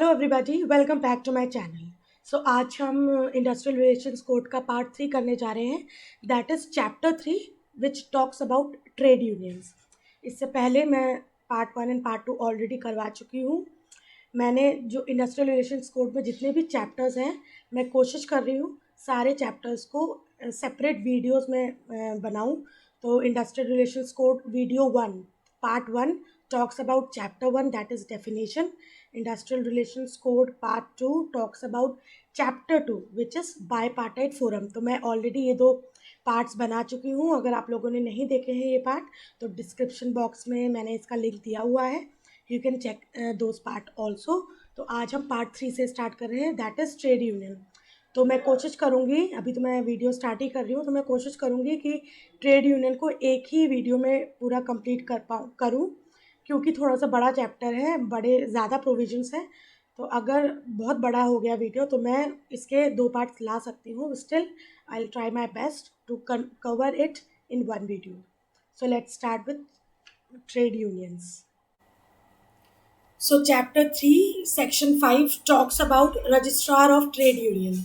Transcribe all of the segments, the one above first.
Hello everybody, welcome back to my channel. So आज हम industrial relations code का part 3 करने जा रहे हैं। That is chapter 3 which talks about trade unions. इससे पहले मैं पार्ट 1 एंड पार्ट 2 ऑलरेडी करवा चुकी हूँ। मैंने जो इंडस्ट्रियल रिलेशंस कोड में जितने भी चैप्टर्स हैं, मैं कोशिश कर रही हूँ सारे चैप्टर्स को सेपरेट वीडियोस में बनाऊँ। तो industrial relations code video 1 part 1 talks about chapter 1, that is definition. Industrial relations code part 2 talks about chapter 2 which is bipartite forum. तो मैं ऑलरेडी ये दो पार्ट्स बना चुकी हूँ। अगर आप लोगों ने नहीं देखे हैं ये पार्ट तो डिस्क्रिप्शन बॉक्स में मैंने इसका लिंक दिया हुआ है, you can check those part also. तो आज हम पार्ट 3 से स्टार्ट कर रहे हैं, दैट इज़ ट्रेड यूनियन। तो मैं कोशिश करूँगी, अभी तो मैं वीडियो स्टार्ट ही कर रही हूँ, तो मैं कोशिश करूँगी कि ट्रेड यूनियन को एक ही वीडियो में पूरा कंप्लीट करूँ, क्योंकि थोड़ा सा बड़ा चैप्टर है, बड़े ज़्यादा प्रोविजंस हैं। तो अगर बहुत बड़ा हो गया वीडियो तो मैं इसके 2 पार्ट्स ला सकती हूँ। Still I will try my best to cover it in one video. So let's start with trade unions. So chapter 3 section 5 talks about registrar of trade union.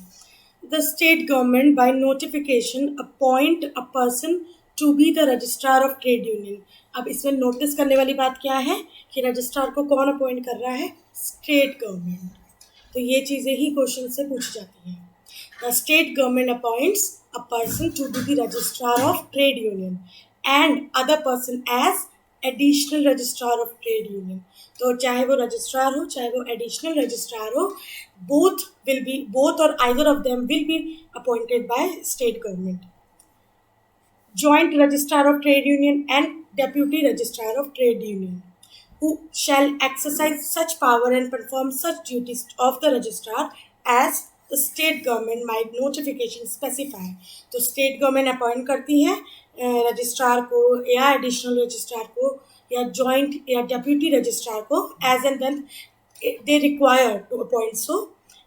The state government by notification appoint a person to be the registrar of trade union. अब इसमें notice करने वाली बात क्या है कि registrar को कौन अपॉइंट कर रहा है? State government. तो ये चीज़ें ही क्वेश्चन से पूछी जाती हैं. The state government appoints a person to be the registrar of trade union and other person as additional registrar of trade union. तो चाहे वो रजिस्ट्रार हो चाहे वो एडिशनल रजिस्ट्रार हो, both or either of them will be appointed by state government. Joint registrar of trade union and deputy registrar of trade union who shall exercise such power and perform such duties of the registrar as the state government by notification specify. तो state government appoint करती है registrar को या additional registrar को या joint या deputy registrar को as and when they require to appoint so,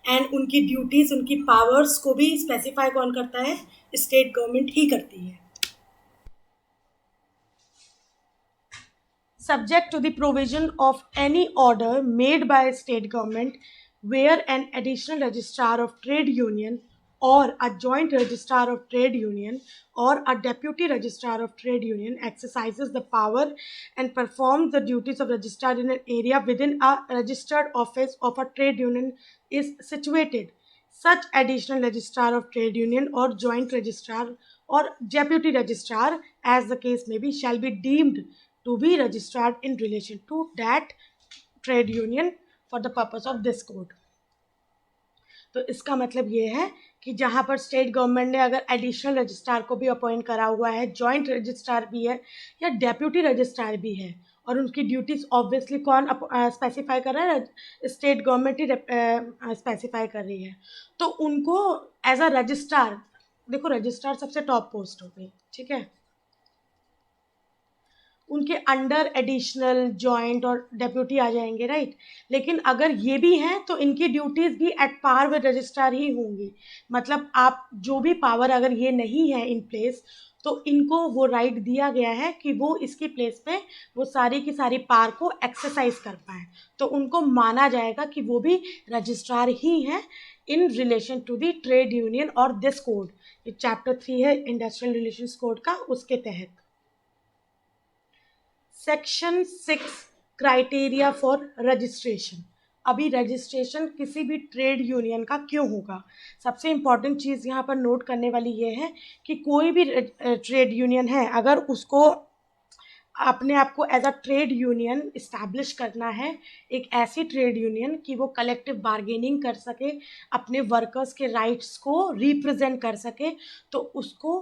and उनकी ड्यूटीज़ उनकी पावर्स को भी स्पेसिफाई कौन करता है? स्टेट गवर्नमेंट ही करती है. Subject to the provision of any order made by a state government where an additional registrar of trade union or a joint registrar of trade union or a deputy registrar of trade union exercises the power and performs the duties of registrar in an area within a registered office of a trade union is situated. Such additional registrar of trade union or joint registrar or deputy registrar, as the case may be, shall be deemed to be registered in relation to that trade union for the purpose of this code. तो इसका मतलब ये है कि जहाँ पर state government ने अगर एडिशनल रजिस्ट्रार को भी अपॉइंट करा हुआ है, जॉइंट रजिस्ट्रार भी है या डेप्यूटी रजिस्ट्रार भी है, और उनकी ड्यूटीज़ ऑब्वियसली कौन स्पेसिफाई कर रहा है? स्टेट गवर्नमेंट ही स्पेसिफाई कर रही है. तो उनको एज अ रजिस्ट्रार, देखो रजिस्ट्रार सबसे टॉप पोस्ट हो गई, ठीक है, उनके अंडर एडिशनल जॉइंट और डेप्यूटी आ जाएंगे, राइट. लेकिन अगर ये भी हैं तो इनकी ड्यूटीज़ भी एट पार विद रजिस्ट्रार ही होंगी. मतलब आप जो भी पावर अगर ये नहीं है इन प्लेस तो इनको वो राइट दिया गया है कि वो इसकी प्लेस पे वो सारी की सारी पावर को एक्सरसाइज कर पाए, तो उनको माना जाएगा कि वो भी रजिस्ट्रार ही हैं in relation to the trade union और दिस कोड. ये चैप्टर 3 है इंडस्ट्रियल रिलेशंस कोड का, उसके तहत. Section 6 criteria for registration. अभी रजिस्ट्रेशन किसी भी ट्रेड यूनियन का क्यों होगा? सबसे इम्पॉर्टेंट चीज़ यहाँ पर नोट करने वाली ये है कि कोई भी ट्रेड यूनियन है, अगर उसको अपने आप को as a trade union establish करना है, एक ऐसी ट्रेड यूनियन कि वो कलेक्टिव बार्गेनिंग कर सके, अपने वर्कर्स के राइट्स को रिप्रेजेंट कर सके, तो उसको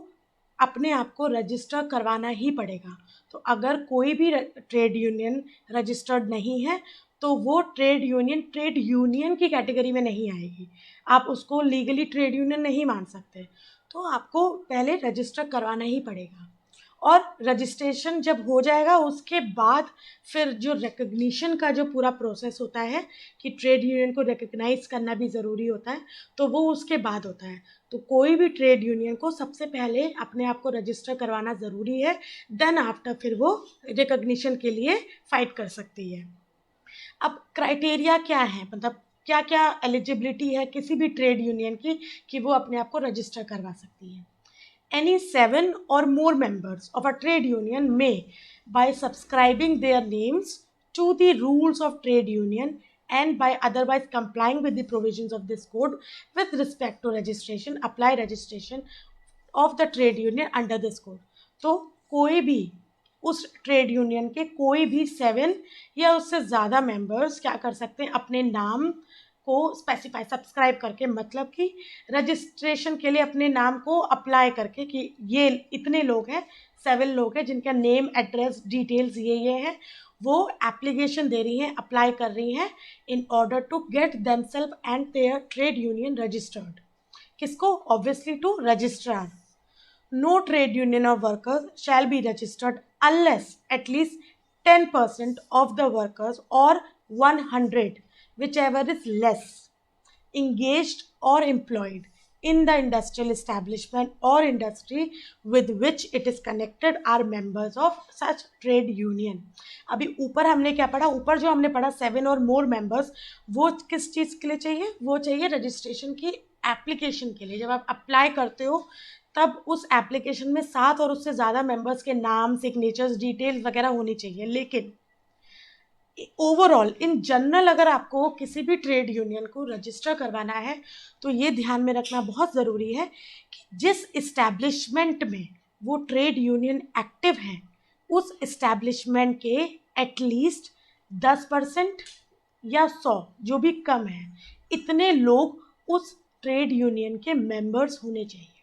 अपने आप को रजिस्टर करवाना ही पड़ेगा. तो अगर कोई भी ट्रेड यूनियन रजिस्टर्ड नहीं है तो वो ट्रेड यूनियन की कैटेगरी में नहीं आएगी. आप उसको लीगली ट्रेड यूनियन नहीं मान सकते, तो आपको पहले रजिस्टर करवाना ही पड़ेगा. और रजिस्ट्रेशन जब हो जाएगा उसके बाद फिर जो रिकग्निशन का जो पूरा प्रोसेस होता है कि ट्रेड यूनियन को रिकग्नाइज करना भी ज़रूरी होता है, तो वो उसके बाद होता है. तो कोई भी ट्रेड यूनियन को सबसे पहले अपने आप को रजिस्टर करवाना ज़रूरी है, देन आफ्टर फिर वो रिकग्निशन के लिए फ़ाइट कर सकती है. अब क्राइटेरिया क्या है, मतलब क्या क्या एलिजिबिलिटी है किसी भी ट्रेड यूनियन की कि वो अपने आप को रजिस्टर करवा सकती है। Any 7 or more members of a trade union may, by subscribing their names to the rules of trade union and by otherwise complying with the provisions of this code with respect to registration, apply registration of the trade union under this code। तो कोई भी उस trade union के कोई भी 7 या उससे ज़्यादा मेंबर्स क्या कर सकते हैं, अपने नाम को स्पेसिफाई सब्सक्राइब करके, मतलब कि रजिस्ट्रेशन के लिए अपने नाम को अप्लाई करके कि ये इतने लोग हैं, 7 लोग हैं जिनका नेम एड्रेस डिटेल्स ये हैं, वो एप्लीकेशन दे रही हैं, अप्लाई कर रही हैं in order to get themselves and their trade union registered. किसको? Obviously to registrar. No trade union of workers shall be registered unless at least 10% of the workers or 100, whichever is less, engaged or employed in the industrial establishment or industry with which it is connected are members of such trade union। अभी ऊपर हमने क्या पढ़ा? ऊपर जो हमने पढ़ा 7 और मोर मेंबर्स, वो किस चीज़ के लिए चाहिए? वो चाहिए रजिस्ट्रेशन की एप्लीकेशन के लिए। जब आप अप्लाई करते हो तब उस एप्लीकेशन में 7 और उससे ज़्यादा मेंबर्स के नाम, सिग्नेचर्स, डिटेल्स वगैरह होनी चाहिए। लेकिन ओवरऑल इन जनरल अगर आपको किसी भी ट्रेड यूनियन को रजिस्टर करवाना है तो ये ध्यान में रखना बहुत ज़रूरी है कि जिस इस्टेब्लिशमेंट में वो ट्रेड यूनियन एक्टिव है उस इस्टेब्लिशमेंट के एटलीस्ट 10% या 100 जो भी कम है, इतने लोग उस ट्रेड यूनियन के मेंबर्स होने चाहिए।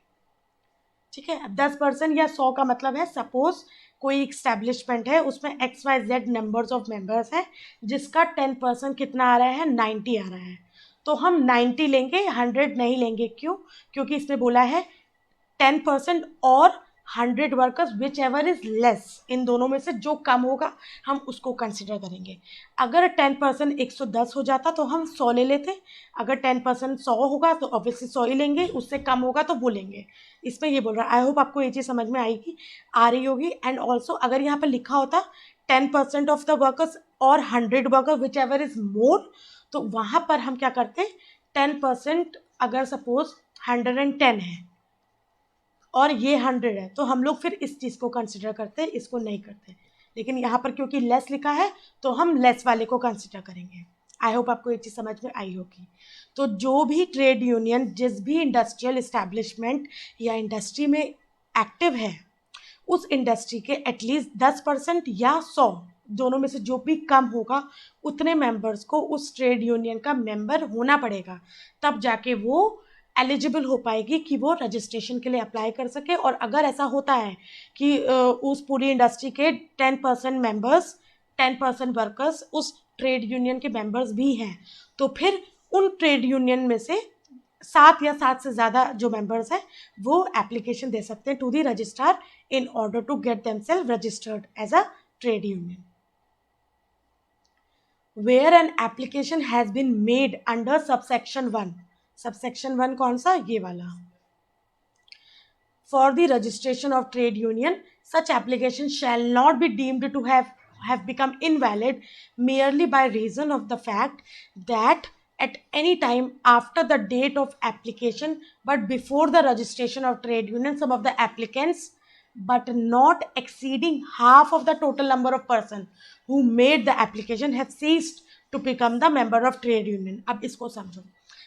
ठीक है, अब 10% या 100 का मतलब है सपोज कोई एस्टेब्लिशमेंट है उसमें XYZ नंबर्स ऑफ मेंबर्स हैं जिसका 10% कितना आ रहा है? 90 आ रहा है। तो हम 90 लेंगे, 100 नहीं लेंगे। क्यों? क्योंकि इसमें बोला है 10% और 100 workers whichever is less, इन दोनों में से जो कम होगा हम उसको कंसिडर करेंगे। अगर 10% 110 हो जाता तो हम 100 ले लेते, अगर 10% 100 होगा तो ऑब्वियसली 100 ही लेंगे, उससे कम होगा तो वो लेंगे। इसमें ये बोल रहा है। आई होप आपको ये चीज़ समझ में आएगी, आ रही होगी। एंड ऑल्सो अगर यहाँ पर लिखा होता 10% ऑफ द वर्कर्स और 100 workers whichever is more, तो वहाँ पर हम क्या करते, 10% अगर सपोज 110 है और ये 100 है तो हम लोग फिर इस चीज़ को कंसिडर करते हैं, इसको नहीं करते। लेकिन यहाँ पर क्योंकि लेस लिखा है तो हम लेस वाले को कंसिडर करेंगे। आई होप आपको ये चीज़ समझ में आई होगी। तो जो भी ट्रेड यूनियन जिस भी इंडस्ट्रियल इस्टेब्लिशमेंट या इंडस्ट्री में एक्टिव है उस इंडस्ट्री के एटलीस्ट 10% या 100 दोनों में से जो भी कम होगा उतने मेंबर्स को उस ट्रेड यूनियन का मेंबर होना पड़ेगा, तब जाके वो एलिजिबल हो पाएगी कि वो रजिस्ट्रेशन के लिए अप्लाई कर सके। और अगर ऐसा होता है कि उस पूरी इंडस्ट्री के 10% मेंबर्स, 10% वर्कर्स उस ट्रेड यूनियन के मेंबर्स भी हैं तो फिर उन ट्रेड यूनियन में से 7 या 7 से ज़्यादा जो मेंबर्स हैं वो एप्लीकेशन दे सकते हैं to the registrar in order to get themselves registered as a trade union. Where an application has been made under subsection 1, subsection 1 कौन सा? ये वाला। For the registration of trade union, such application shall not be deemed to have become invalid merely by reason of the fact that at any time after the date of application but before the registration of trade union, some of the applicants but not exceeding half of the total number of person who made the application have ceased to become the member of trade union। अब इसको समझो।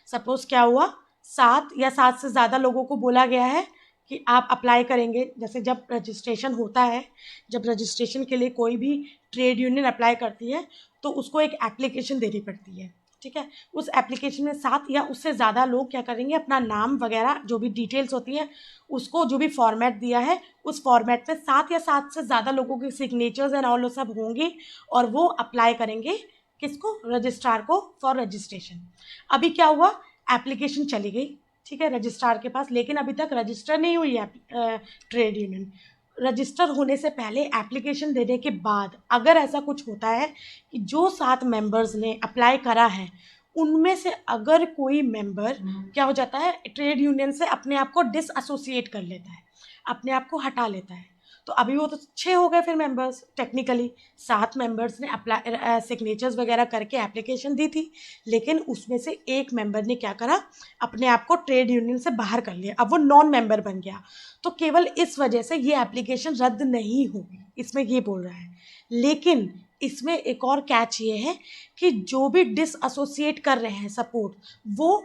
Suppose क्या हुआ, 7 या 7 से ज़्यादा लोगों को बोला गया है कि आप अप्लाई करेंगे। जैसे जब रजिस्ट्रेशन होता है, जब रजिस्ट्रेशन के लिए कोई भी ट्रेड यूनियन अप्लाई करती है तो उसको एक एप्लीकेशन देनी पड़ती है। ठीक है, उस एप्लीकेशन में 7 या उससे ज़्यादा लोग क्या करेंगे, अपना नाम वगैरह जो भी डिटेल्स होती हैं उसको, जो भी फॉर्मेट दिया है उस फॉर्मेट में 7 या 7 से ज़्यादा लोगों के सिग्नेचर्स एंड ऑल सब होंगे और वो अप्लाई करेंगे किसको? रजिस्ट्रार को फॉर रजिस्ट्रेशन। अभी क्या हुआ, एप्लीकेशन चली गई, ठीक है, रजिस्ट्रार के पास, लेकिन अभी तक रजिस्टर नहीं हुई है ट्रेड यूनियन। रजिस्टर होने से पहले एप्लीकेशन देने के बाद अगर ऐसा कुछ होता है कि जो 7 मेंबर्स ने अप्लाई करा है उनमें से अगर कोई मेंबर क्या हो जाता है, ट्रेड यूनियन से अपने आप को डिसएसोसिएट कर लेता है, अपने आप को हटा लेता है, तो अभी वो तो 6 हो गए फिर मेंबर्स, टेक्निकली 7 मेंबर्स ने अप्लाई सिग्नेचर्स वगैरह करके एप्लीकेशन दी थी, लेकिन उसमें से एक मेंबर ने क्या करा, अपने आप को ट्रेड यूनियन से बाहर कर लिया, अब वो नॉन मेंबर बन गया। तो केवल इस वजह से ये एप्लीकेशन रद्द नहीं होगी, इसमें ये बोल रहा है। लेकिन इसमें एक और कैच ये है कि जो भी डिसएसोसिएट कर रहे हैं सपोर्ट, वो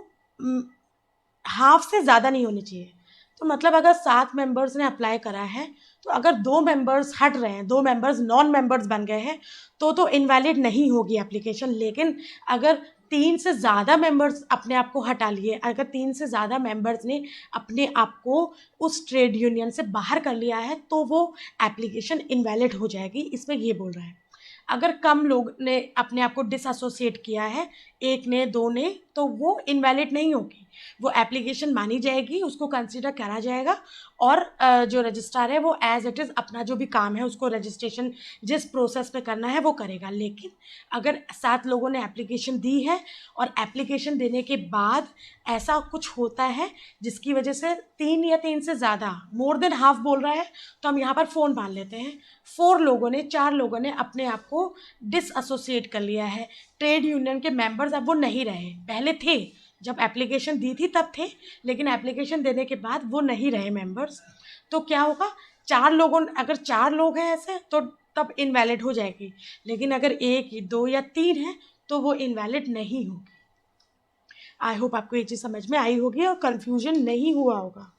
हाफ से ज़्यादा नहीं होनी चाहिए। तो मतलब अगर 7 मेंबर्स ने अप्लाई करा है, तो अगर 2 मेंबर्स हट रहे हैं, 2 मेंबर्स नॉन मेंबर्स बन गए हैं, तो इनवैलिड नहीं होगी एप्लीकेशन। लेकिन अगर 3 से ज़्यादा मेंबर्स अपने आप को हटा लिए, अगर 3 से ज़्यादा मेंबर्स ने अपने आप को उस ट्रेड यूनियन से बाहर कर लिया है, तो वो एप्लीकेशन इनवैलिड हो जाएगी, इसमें ये बोल रहा है। अगर कम लोग ने अपने आप को डिसएसोसिएट किया है, 1 ने 2 ने, तो वो इनवैलिड नहीं होगी, वो एप्लीकेशन मानी जाएगी, उसको कंसीडर करा जाएगा, और जो रजिस्ट्रार है वो एज इट इज़ अपना जो भी काम है उसको रजिस्ट्रेशन जिस प्रोसेस में करना है वो करेगा। लेकिन अगर 7 लोगों ने एप्लीकेशन दी है और एप्लीकेशन देने के बाद ऐसा कुछ होता है जिसकी वजह से 3 या 3 से ज़्यादा, मोर देन हाफ बोल रहा है, तो हम यहाँ पर फ़ोन मान लेते हैं, 4 लोगों ने अपने आप को डिसएसोसिएट कर लिया है, ट्रेड यूनियन के मेंबर्स अब वो नहीं रहे, पहले थे, जब एप्लीकेशन दी थी तब थे, लेकिन एप्लीकेशन देने के बाद वो नहीं रहे मेंबर्स। तो क्या होगा, 4 लोग हैं ऐसे तो तब इनवैलिड हो जाएगी, लेकिन अगर 1, 2 या 3 है तो वो इनवैलिड नहीं होगी। आई होप आपको ये चीज़ समझ में आई होगी और कन्फ्यूजन नहीं हुआ होगा।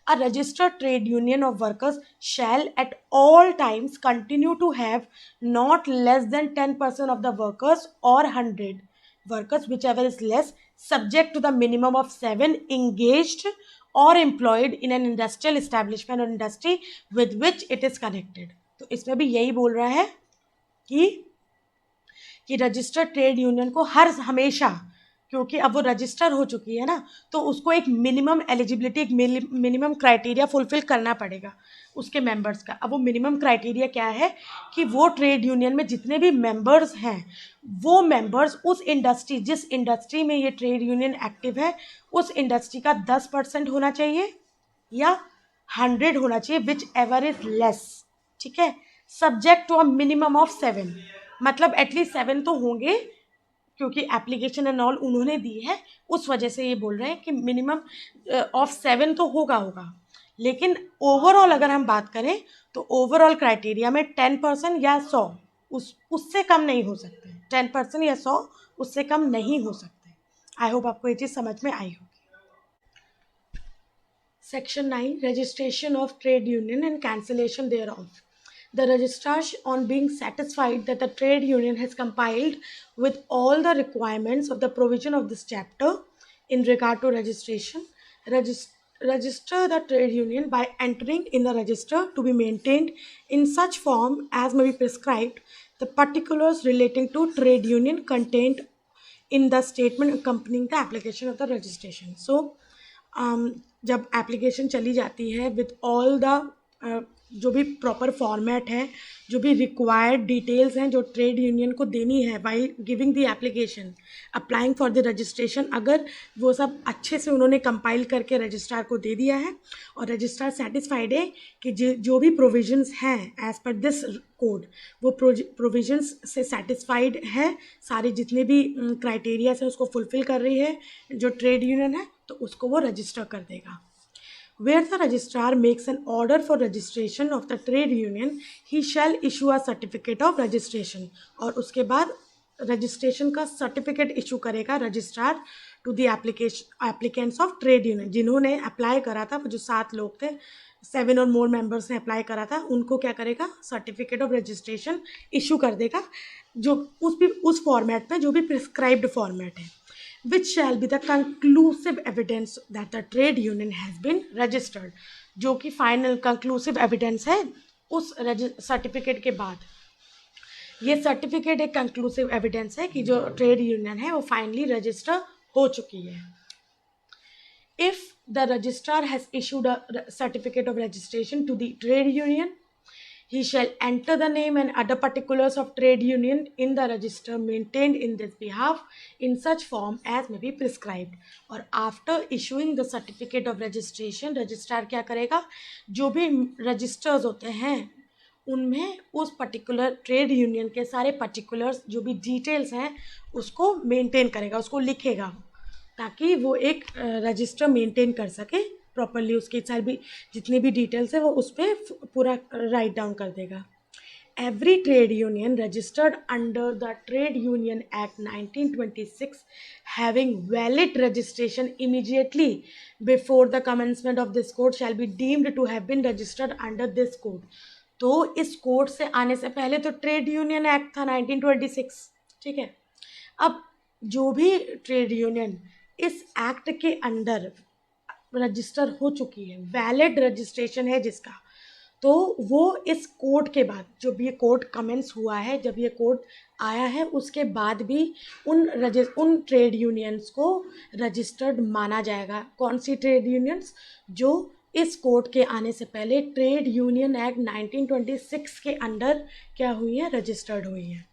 A registered trade union of workers shall at all times continue to have not less than 10% of the workers or 100 workers, whichever is less, subject to the minimum of 7 engaged or employed in an industrial establishment or industry with which it is connected. तो इसमें भी यही बोल रहा है कि registered trade union को हमेशा, क्योंकि अब वो रजिस्टर हो चुकी है ना, तो उसको एक मिनिमम एलिजिबिलिटी, एक मिनिमम क्राइटेरिया फुलफिल करना पड़ेगा उसके मेंबर्स का। अब वो मिनिमम क्राइटेरिया क्या है कि वो ट्रेड यूनियन में जितने भी मेंबर्स हैं, वो मेंबर्स उस इंडस्ट्री, जिस इंडस्ट्री में ये ट्रेड यूनियन एक्टिव है, उस इंडस्ट्री का 10% होना चाहिए या 100 होना चाहिए, विच एवर इज लेस, ठीक है, subject to a minimum of 7, मतलब एटलीस्ट 7 तो होंगे, क्योंकि एप्लीकेशन एंड ऑल उन्होंने दी है, उस वजह से ये बोल रहे हैं कि मिनिमम ऑफ 7 तो होगा। लेकिन ओवरऑल अगर हम बात करें तो ओवरऑल क्राइटेरिया में 10% या 100 उससे कम नहीं हो सकते, 10% या 100 उससे कम नहीं हो सकते। आई होप आपको ये चीज़ समझ में आई होगी। Section 9, registration of trade union and cancellation thereof. The registrar, on being satisfied that the trade union has complied with all the requirements of the provision of this chapter in regard to registration, register the trade union by entering in the register to be maintained in such form as may be prescribed the particulars relating to trade union contained in the statement accompanying the application of the registration. So जब application चली जाती है with all the जो भी proper format है, जो भी required details हैं जो ट्रेड यूनियन को देनी है while giving the application, applying for the registration, अगर वो सब अच्छे से उन्होंने कंपाइल करके रजिस्ट्रार को दे दिया है और रजिस्ट्रार सेटिस्फाइड है कि जो भी प्रोविजंस हैं एज पर दिस कोड, वो प्रोविजंस से सेटिस्फाइड है, सारे जितने भी क्राइटेरियाज हैं उसको फुलफिल कर रही है जो ट्रेड यूनियन है, तो उसको वो रजिस्टर कर देगा। Where the registrar makes an order for registration of the trade union, he shall issue a certificate of registration, और उसके बाद रजिस्ट्रेशन का सर्टिफिकेट इशू करेगा registrar to the applicants of trade union, जिन्होंने अप्लाई करा था, वो जो 7 लोग थे, 7 और मोर मेंबर्स ने अप्लाई करा था, उनको क्या करेगा, सर्टिफिकेट ऑफ रजिस्ट्रेशन इशू कर देगा, जो उस फॉर्मेट में जो भी प्रिस्क्राइब्ड फॉर्मेट है, which shall be the conclusive evidence that the trade union has been registered, जो कि फाइनल कंक्लूसिव एविडेंस है उस सर्टिफिकेट के बाद। ये सर्टिफिकेट एक कंक्लूसिव एविडेंस है कि जो ट्रेड यूनियन है वो फाइनली रजिस्टर हो चुकी है। If the registrar has issued a certificate of registration to the trade union, He shall enter the name and other particulars of trade union in the register maintained in this behalf in such form as may be prescribed. और after issuing the certificate of registration, registrar क्या करेगा, जो भी registers होते हैं उनमें उस particular trade union के सारे पर्टिकुलर्स जो भी डिटेल्स हैं उसको मेंटेन करेगा, उसको लिखेगा, ताकि वो एक रजिस्टर मेंटेन कर सके प्रॉपरली, उसकी सारी भी जितनी भी डिटेल्स है वो उस पर पूरा राइट डाउन कर देगा. Every trade union registered under the Trade Union Act 1926 having valid registration immediately before the commencement of this code shall be deemed to have been registered under this code. तो इस code से आने से पहले तो trade union act था 1926, ठीक है. अब जो भी ट्रेड यूनियन इस एक्ट के अंडर रजिस्टर हो चुकी है, वैलिड रजिस्ट्रेशन है जिसका, तो वो इस कोड के बाद, जब ये कोड कमेंस हुआ है, जब ये कोड आया है, उसके बाद भी उन ट्रेड यूनियंस को रजिस्टर्ड माना जाएगा. कौन सी ट्रेड यूनियंस? जो इस कोड के आने से पहले ट्रेड यूनियन एक्ट 1926 के अंडर क्या हुई है, रजिस्टर्ड हुई है.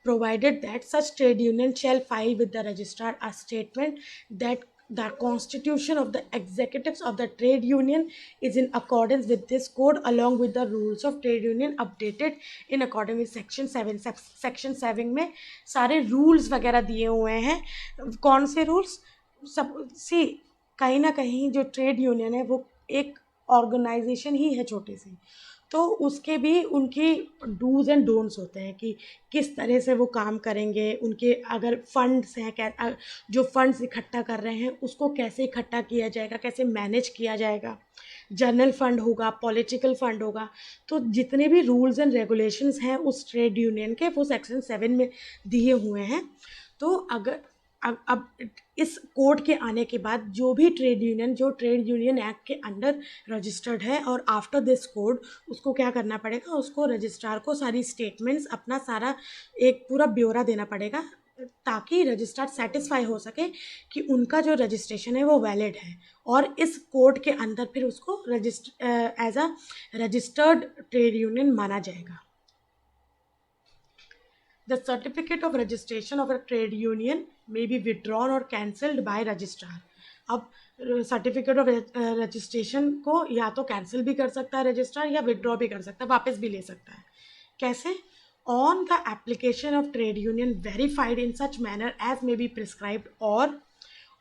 Provided that such trade union shall file with the registrar a statement that the constitution of the executives of the trade union is in accordance with this code along with the rules of trade union updated in accordance with section 7. section 7 में सारे rules वगैरह दिए हुए हैं. कौन से rules? सब सी कहीं ना कहीं जो ट्रेड यूनियन है वो एक ऑर्गेनाइजेशन ही है छोटी सी, तो उसके भी उनके डूज एंड डोंट्स होते हैं कि किस तरह से वो काम करेंगे. उनके अगर फंड्स हैं, जो फंड्स इकट्ठा कर रहे हैं उसको कैसे इकट्ठा किया जाएगा, कैसे मैनेज किया जाएगा, जनरल फंड होगा, पॉलिटिकल फंड होगा. तो जितने भी रूल्स एंड रेगुलेशंस हैं उस ट्रेड यूनियन के वो सेक्शन 7 में दिए हुए हैं. तो अगर अब इस कोड के आने के बाद जो भी ट्रेड यूनियन जो ट्रेड यूनियन एक्ट के अंडर रजिस्टर्ड है और आफ्टर दिस कोड, उसको क्या करना पड़ेगा, उसको रजिस्ट्रार को सारी स्टेटमेंट्स, अपना सारा एक पूरा ब्यौरा देना पड़ेगा, ताकि रजिस्ट्रार सेटिस्फाई हो सके कि उनका जो रजिस्ट्रेशन है वो वैलिड है, और इस कोड के अंदर फिर उसको as a registered trade union माना जाएगा. The certificate of registration of a trade union may be withdrawn or cancelled by registrar. अब सर्टिफिकेट ऑफ रजिस्ट्रेशन को या तो कैंसिल भी कर सकता है रजिस्ट्रार, या विड्रॉ भी कर सकता है, वापस भी ले सकता है. कैसे? On the application of trade union verified in such manner as may be prescribed, और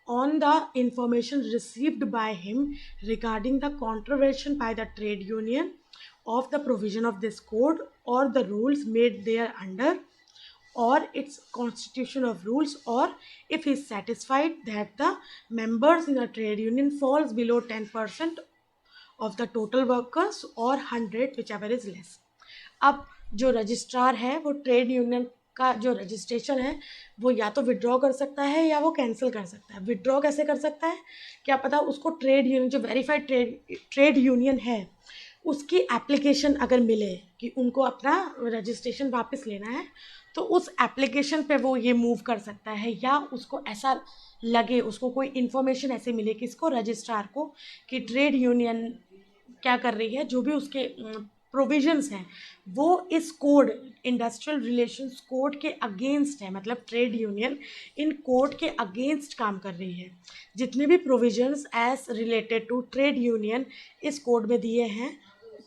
on the information received by him regarding the contravention by the trade union of the provision of this code or the rules made thereunder or its constitution of rules, or if he is satisfied that the members in the trade union falls below 10% of the total workers or 100 whichever is less. अब जो registrar है वो trade union का जो registration है वो या तो विड्रॉ कर सकता है या वो कैंसिल कर सकता है. विड्रॉ कैसे कर सकता है, क्या पता उसको ट्रेड यूनियन, जो वेरीफाइड ट्रेड यूनियन है, उसकी एप्लीकेशन अगर मिले कि उनको अपना रजिस्ट्रेशन वापस लेना है, तो उस एप्लीकेशन पे वो ये मूव कर सकता है, या उसको ऐसा लगे, उसको कोई इन्फॉर्मेशन ऐसे मिले किसको, रजिस्ट्रार को, कि ट्रेड यूनियन क्या कर रही है, जो भी उसके प्रोविजंस हैं वो इस कोड, इंडस्ट्रियल रिलेशंस कोड के अगेंस्ट है, मतलब ट्रेड यूनियन इन कोड के अगेंस्ट काम कर रही है. जितने भी provisions as related to trade union इस कोड में दिए हैं,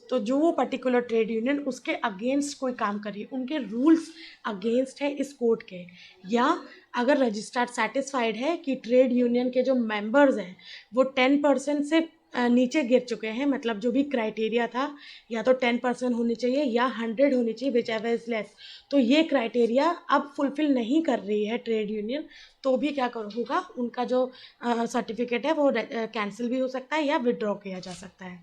तो जो वो पर्टिकुलर ट्रेड यूनियन उसके अगेंस्ट कोई काम कर रही है, उनके रूल्स अगेंस्ट है इस कोड के, या अगर रजिस्ट्रार सेटिस्फाइड है कि ट्रेड यूनियन के जो मेंबर्स हैं वो 10% से नीचे गिर चुके हैं, मतलब जो भी क्राइटेरिया था या तो 10% होनी चाहिए या 100 होनी चाहिए, विच एवर इज लेस, तो ये क्राइटेरिया अब फुलफिल नहीं कर रही है ट्रेड यूनियन, तो भी क्या होगा, उनका जो सर्टिफिकेट है वो कैंसिल भी हो सकता है या विड्रॉ किया जा सकता है.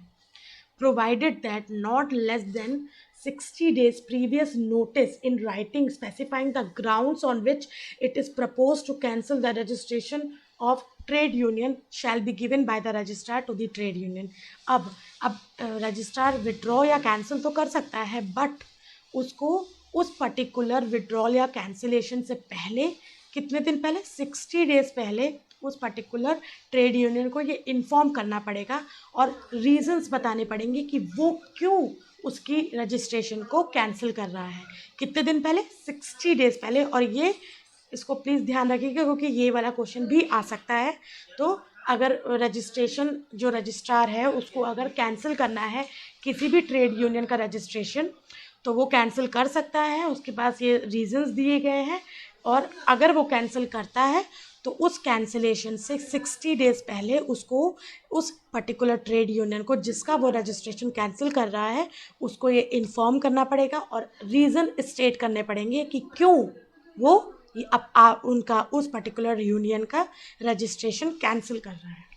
Provided that not less than 60 days previous notice in writing specifying the grounds on which it is proposed to cancel the registration of trade union shall be given by the registrar to the trade union. अब registrar withdraw या cancel तो कर सकता है, but उसको उस particular withdrawal या cancellation से पहले, कितने दिन पहले, 60 डेज पहले उस पर्टिकुलर ट्रेड यूनियन को ये इन्फॉर्म करना पड़ेगा और रीजंस बताने पड़ेंगे कि वो क्यों उसकी रजिस्ट्रेशन को कैंसिल कर रहा है। कितने दिन पहले? 60 डेज़ पहले। और ये इसको प्लीज़ ध्यान रखिएगा क्योंकि ये वाला क्वेश्चन भी आ सकता है। तो अगर रजिस्ट्रेशन जो रजिस्ट्रार है उसको अगर कैंसिल करना है किसी भी ट्रेड यूनियन का रजिस्ट्रेशन, तो वो कैंसिल कर सकता है। उसके पास ये रीजंस दिए गए हैं, और अगर वो कैंसिल करता है तो उस कैंसिलेशन से 60 डेज़ पहले उसको उस पर्टिकुलर ट्रेड यूनियन को जिसका वो रजिस्ट्रेशन कैंसिल कर रहा है उसको ये इन्फॉर्म करना पड़ेगा और रीज़न स्टेट करने पड़ेंगे कि क्यों वो उनका उस पर्टिकुलर यूनियन का रजिस्ट्रेशन कैंसिल कर रहा है।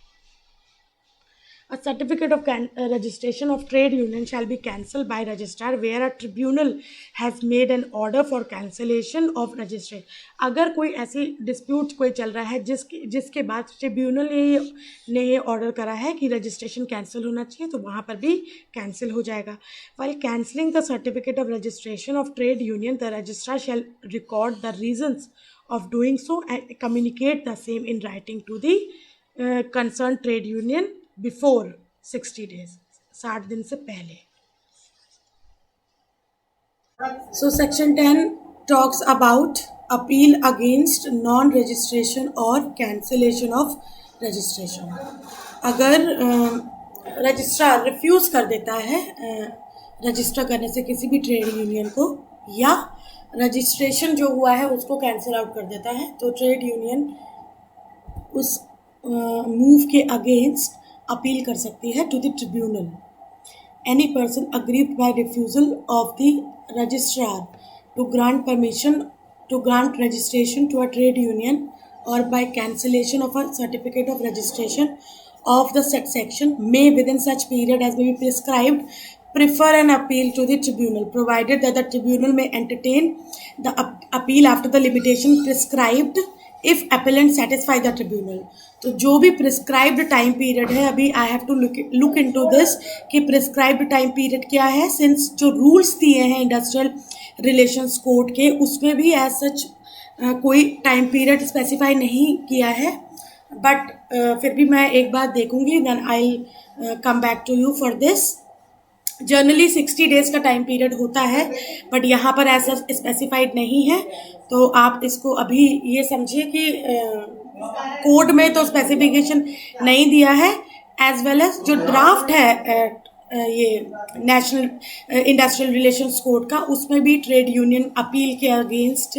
A certificate of registration of trade union shall be cancelled by registrar where a tribunal has made an order for cancellation of registration। अगर कोई ऐसी डिस्प्यूट कोई चल रहा है जिसके बाद ट्रिब्यूनल ने ये ऑर्डर करा है कि रजिस्ट्रेशन कैंसिल होना चाहिए, तो वहाँ पर भी कैंसिल हो जाएगा। While cancelling the certificate of registration of trade union, the registrar shall record the reasons of doing so and communicate the same in writing to the concerned trade union before 60 days, 60 दिन से पहले। So section 10 talks about appeal against non registration और cancellation of registration. अगर registrar refuse कर देता है register करने से किसी भी ट्रेड यूनियन को, या रजिस्ट्रेशन जो हुआ है उसको कैंसिल आउट कर देता है, तो ट्रेड यूनियन उस मूव के अगेंस्ट अपील कर सकती है to the tribunal. Any person aggrieved by refusal of the registrar to grant permission to grant registration to a trade union और by cancellation of a certificate of registration of the said section may within such period as may be prescribed prefer an appeal to the tribunal provided that the tribunal may entertain the appeal after the limitation prescribed if appellant satisfy the tribunal। तो जो भी prescribed time period है, अभी I have to look into this कि prescribed time period क्या है, since जो rules दिए हैं इंडस्ट्रियल रिलेशंस कोड के उसमें भी एज सच कोई टाइम पीरियड स्पेसिफाई नहीं किया है, बट फिर भी मैं एक बार देखूंगी, then I come back to you for this. Generally 60 days का टाइम पीरियड होता है, बट यहाँ पर ऐसा स्पेसिफाइड नहीं है, तो आप इसको अभी ये समझिए कि कोड में तो स्पेसिफिकेशन नहीं दिया है, एज वेल एज जो ड्राफ्ट है ये नेशनल इंडस्ट्रियल रिलेशंस कोड का, उसमें भी ट्रेड यूनियन अपील के अगेंस्ट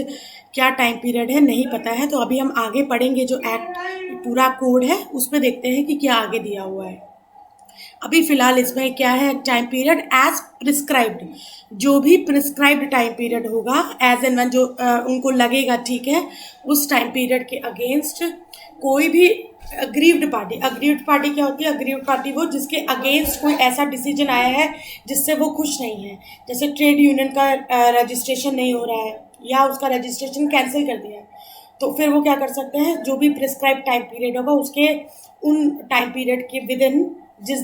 क्या टाइम पीरियड है नहीं पता है। तो अभी हम आगे पढ़ेंगे, जो एक्ट पूरा कोड है उसमें देखते हैं कि क्या आगे दिया हुआ है। अभी फिलहाल इसमें क्या है, टाइम पीरियड एज प्रिस्क्राइब्ड, जो भी प्रिस्क्राइब्ड टाइम पीरियड होगा एज एंड वन जो उनको लगेगा ठीक है, उस टाइम पीरियड के अगेंस्ट कोई भी अग्रीव्ड पार्टी क्या होती है? अग्रीव्ड पार्टी वो जिसके अगेंस्ट कोई ऐसा डिसीजन आया है जिससे वो खुश नहीं है, जैसे ट्रेड यूनियन का रजिस्ट्रेशन नहीं हो रहा है या उसका रजिस्ट्रेशन कैंसिल कर दिया है, तो फिर वो क्या कर सकते हैं, जो भी प्रिस्क्राइब टाइम पीरियड होगा उसके उन टाइम पीरियड के विद इन जिस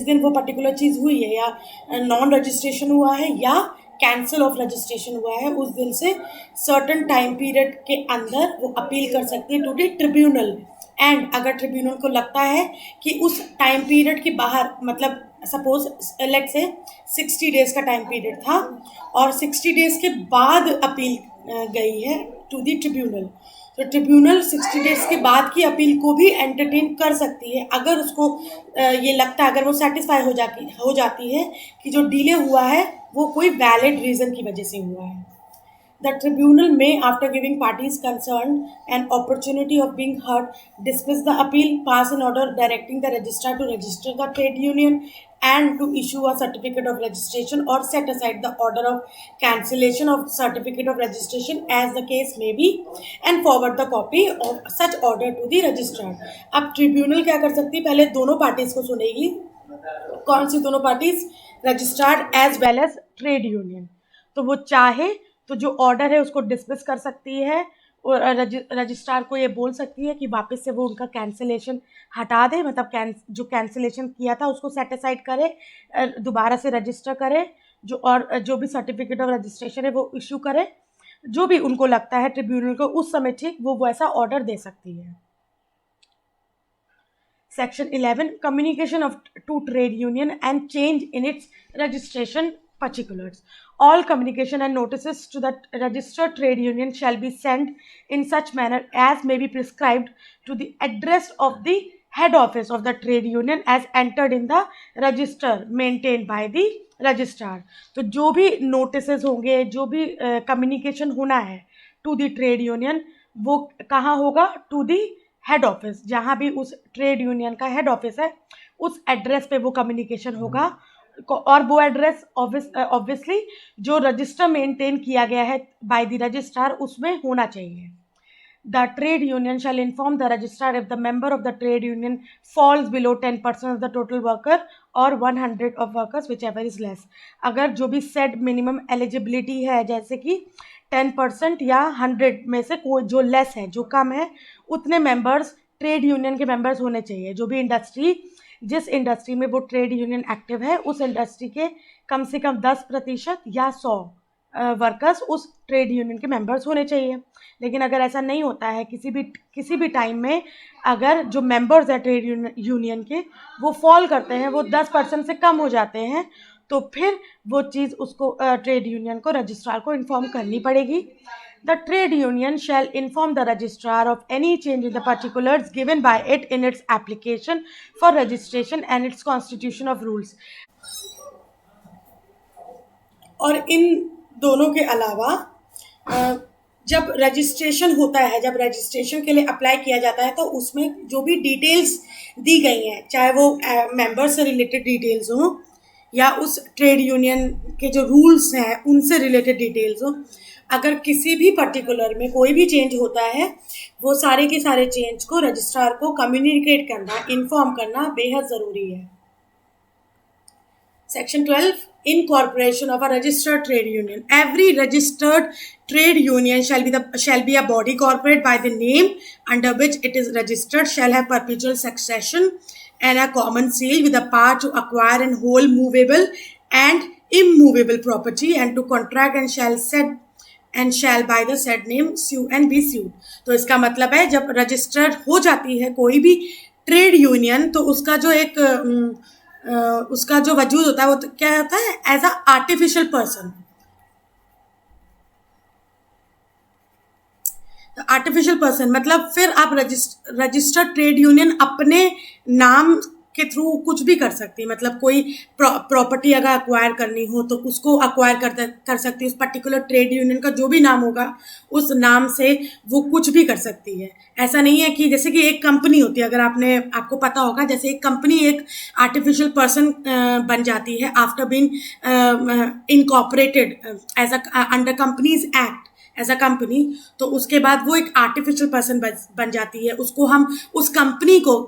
दिन वो पर्टिकुलर चीज़ हुई है, या नॉन रजिस्ट्रेशन हुआ है या कैंसिल ऑफ रजिस्ट्रेशन हुआ है, उस दिन से सर्टन टाइम पीरियड के अंदर वो अपील कर सकती है टू द ट्रिब्यूनल। एंड अगर ट्रिब्यूनल को लगता है कि उस टाइम पीरियड के बाहर, मतलब सपोज लेट से 60 डेज़ का टाइम पीरियड था और 60 डेज़ के बाद अपील गई है टू द ट्रिब्यूनल, तो ट्रिब्यूनल 60 डेज़ के बाद की अपील को भी एंटरटेन कर सकती है अगर उसको ये लगता है, अगर वो सेटिस्फाई हो जाती है कि जो डिले हुआ है वो कोई वैलिड रीज़न की वजह से हुआ है। The tribunal may, after giving parties concerned an opportunity of being heard, dismiss the appeal, pass an order directing the registrar to register the trade union and to issue a certificate of registration, or set aside the order of cancellation of certificate of registration as the case may be, and forward the copy of such order to the registrar। अब tribunal क्या कर सकती है, पहले दोनों parties को सुनेगी। कौन सी दोनों parties? Registrar as well as trade union. तो वो चाहे तो जो ऑर्डर है उसको डिसमिस कर सकती है और रजिस्ट्रार को ये बोल सकती है कि वापस से वो उनका कैंसिलेशन हटा दे, मतलब जो कैंसिलेशन किया था उसको सेट असाइड करे, दोबारा से रजिस्टर करे, जो भी सर्टिफिकेट ऑफ रजिस्ट्रेशन है वो इशू करे, जो भी उनको लगता है ट्रिब्यूनल को उस समय ठीक, वो वैसा ऑर्डर दे सकती है। Section 11, communication to trade union and change in its registration particulars. All communication and notices to the registered trade union shall be sent in such manner as may be prescribed to the address of the head office of the trade union as entered in the register maintained by the registrar. तो जो भी notices होंगे, जो भी communication होना है to the trade union, वो कहाँ होगा? To the हेड ऑफिस, जहाँ भी उस ट्रेड यूनियन का हेड ऑफिस है उस एड्रेस पे वो कम्युनिकेशन होगा, और वो एड्रेस ऑब्वियसली जो रजिस्टर मेंटेन किया गया है बाय द रजिस्ट्रार उसमें होना चाहिए. The trade union shall inform the registrar if the member of the trade union falls below 10% of the total worker or 100 of workers, whichever is less. अगर जो भी set minimum eligibility है, जैसे कि 10% या 100 में से कोई जो लेस है, जो कम है, उतने मेंबर्स ट्रेड यूनियन के मेंबर्स होने चाहिए. जो भी इंडस्ट्री, जिस इंडस्ट्री में वो ट्रेड यूनियन एक्टिव है, उस इंडस्ट्री के कम से कम 10% या 100 वर्कर्स उस ट्रेड यूनियन के मेंबर्स होने चाहिए. लेकिन अगर ऐसा नहीं होता है, किसी भी टाइम में अगर जो मेंबर्स हैं ट्रेड यूनियन के वो फॉल करते हैं, वो 10% से कम हो जाते हैं, तो फिर वो चीज़ उसको ट्रेड यूनियन को, रजिस्ट्रार को इन्फॉर्म करनी पड़ेगी. The trade union shall inform the registrar of any change in the particulars given by it in its application for registration and its constitution of rules. और इन दोनों के अलावा जब रजिस्ट्रेशन होता है, जब रजिस्ट्रेशन के लिए अप्लाई किया जाता है, तो उसमें जो भी डिटेल्स दी गई हैं, चाहे वो मेंबर से रिलेटेड डिटेल्स हों या उस ट्रेड यूनियन के जो रूल्स हैं उनसे रिलेटेड डिटेल्स हों, अगर किसी भी पर्टिकुलर में कोई भी चेंज होता है, वो सारे के सारे चेंज को रजिस्ट्रार को कम्युनिकेट करना, इन्फॉर्म करना बेहद ज़रूरी है. Section 12, incorporation of a registered trade union. Every registered trade union shall be a body corporate by the name under which it is registered, shall have perpetual succession and a common seal with a power to acquire and hold movable and immovable property and to contract and shall by the said name sue and be sued. तो इसका मतलब है जब registered हो जाती है कोई भी ट्रेड यूनियन, तो उसका जो वजूद होता है वो तो क्या होता है? As a artificial person. Artificial person मतलब फिर आप रजिस्टर्ड ट्रेड यूनियन अपने नाम के थ्रू कुछ भी कर सकती है. मतलब कोई प्रॉपर्टी अगर अक्वायर करनी हो तो उसको अक्वायर कर सकती है. उस पर्टिकुलर ट्रेड यूनियन का जो भी नाम होगा उस नाम से वो कुछ भी कर सकती है. ऐसा नहीं है कि जैसे कि एक कंपनी होती है, अगर आपको पता होगा, जैसे एक कंपनी एक आर्टिफिशियल पर्सन बन जाती है after being incorporated as under companies act as a company, तो उसके बाद वो एक आर्टिफिशियल पर्सन बन जाती है. उसको हम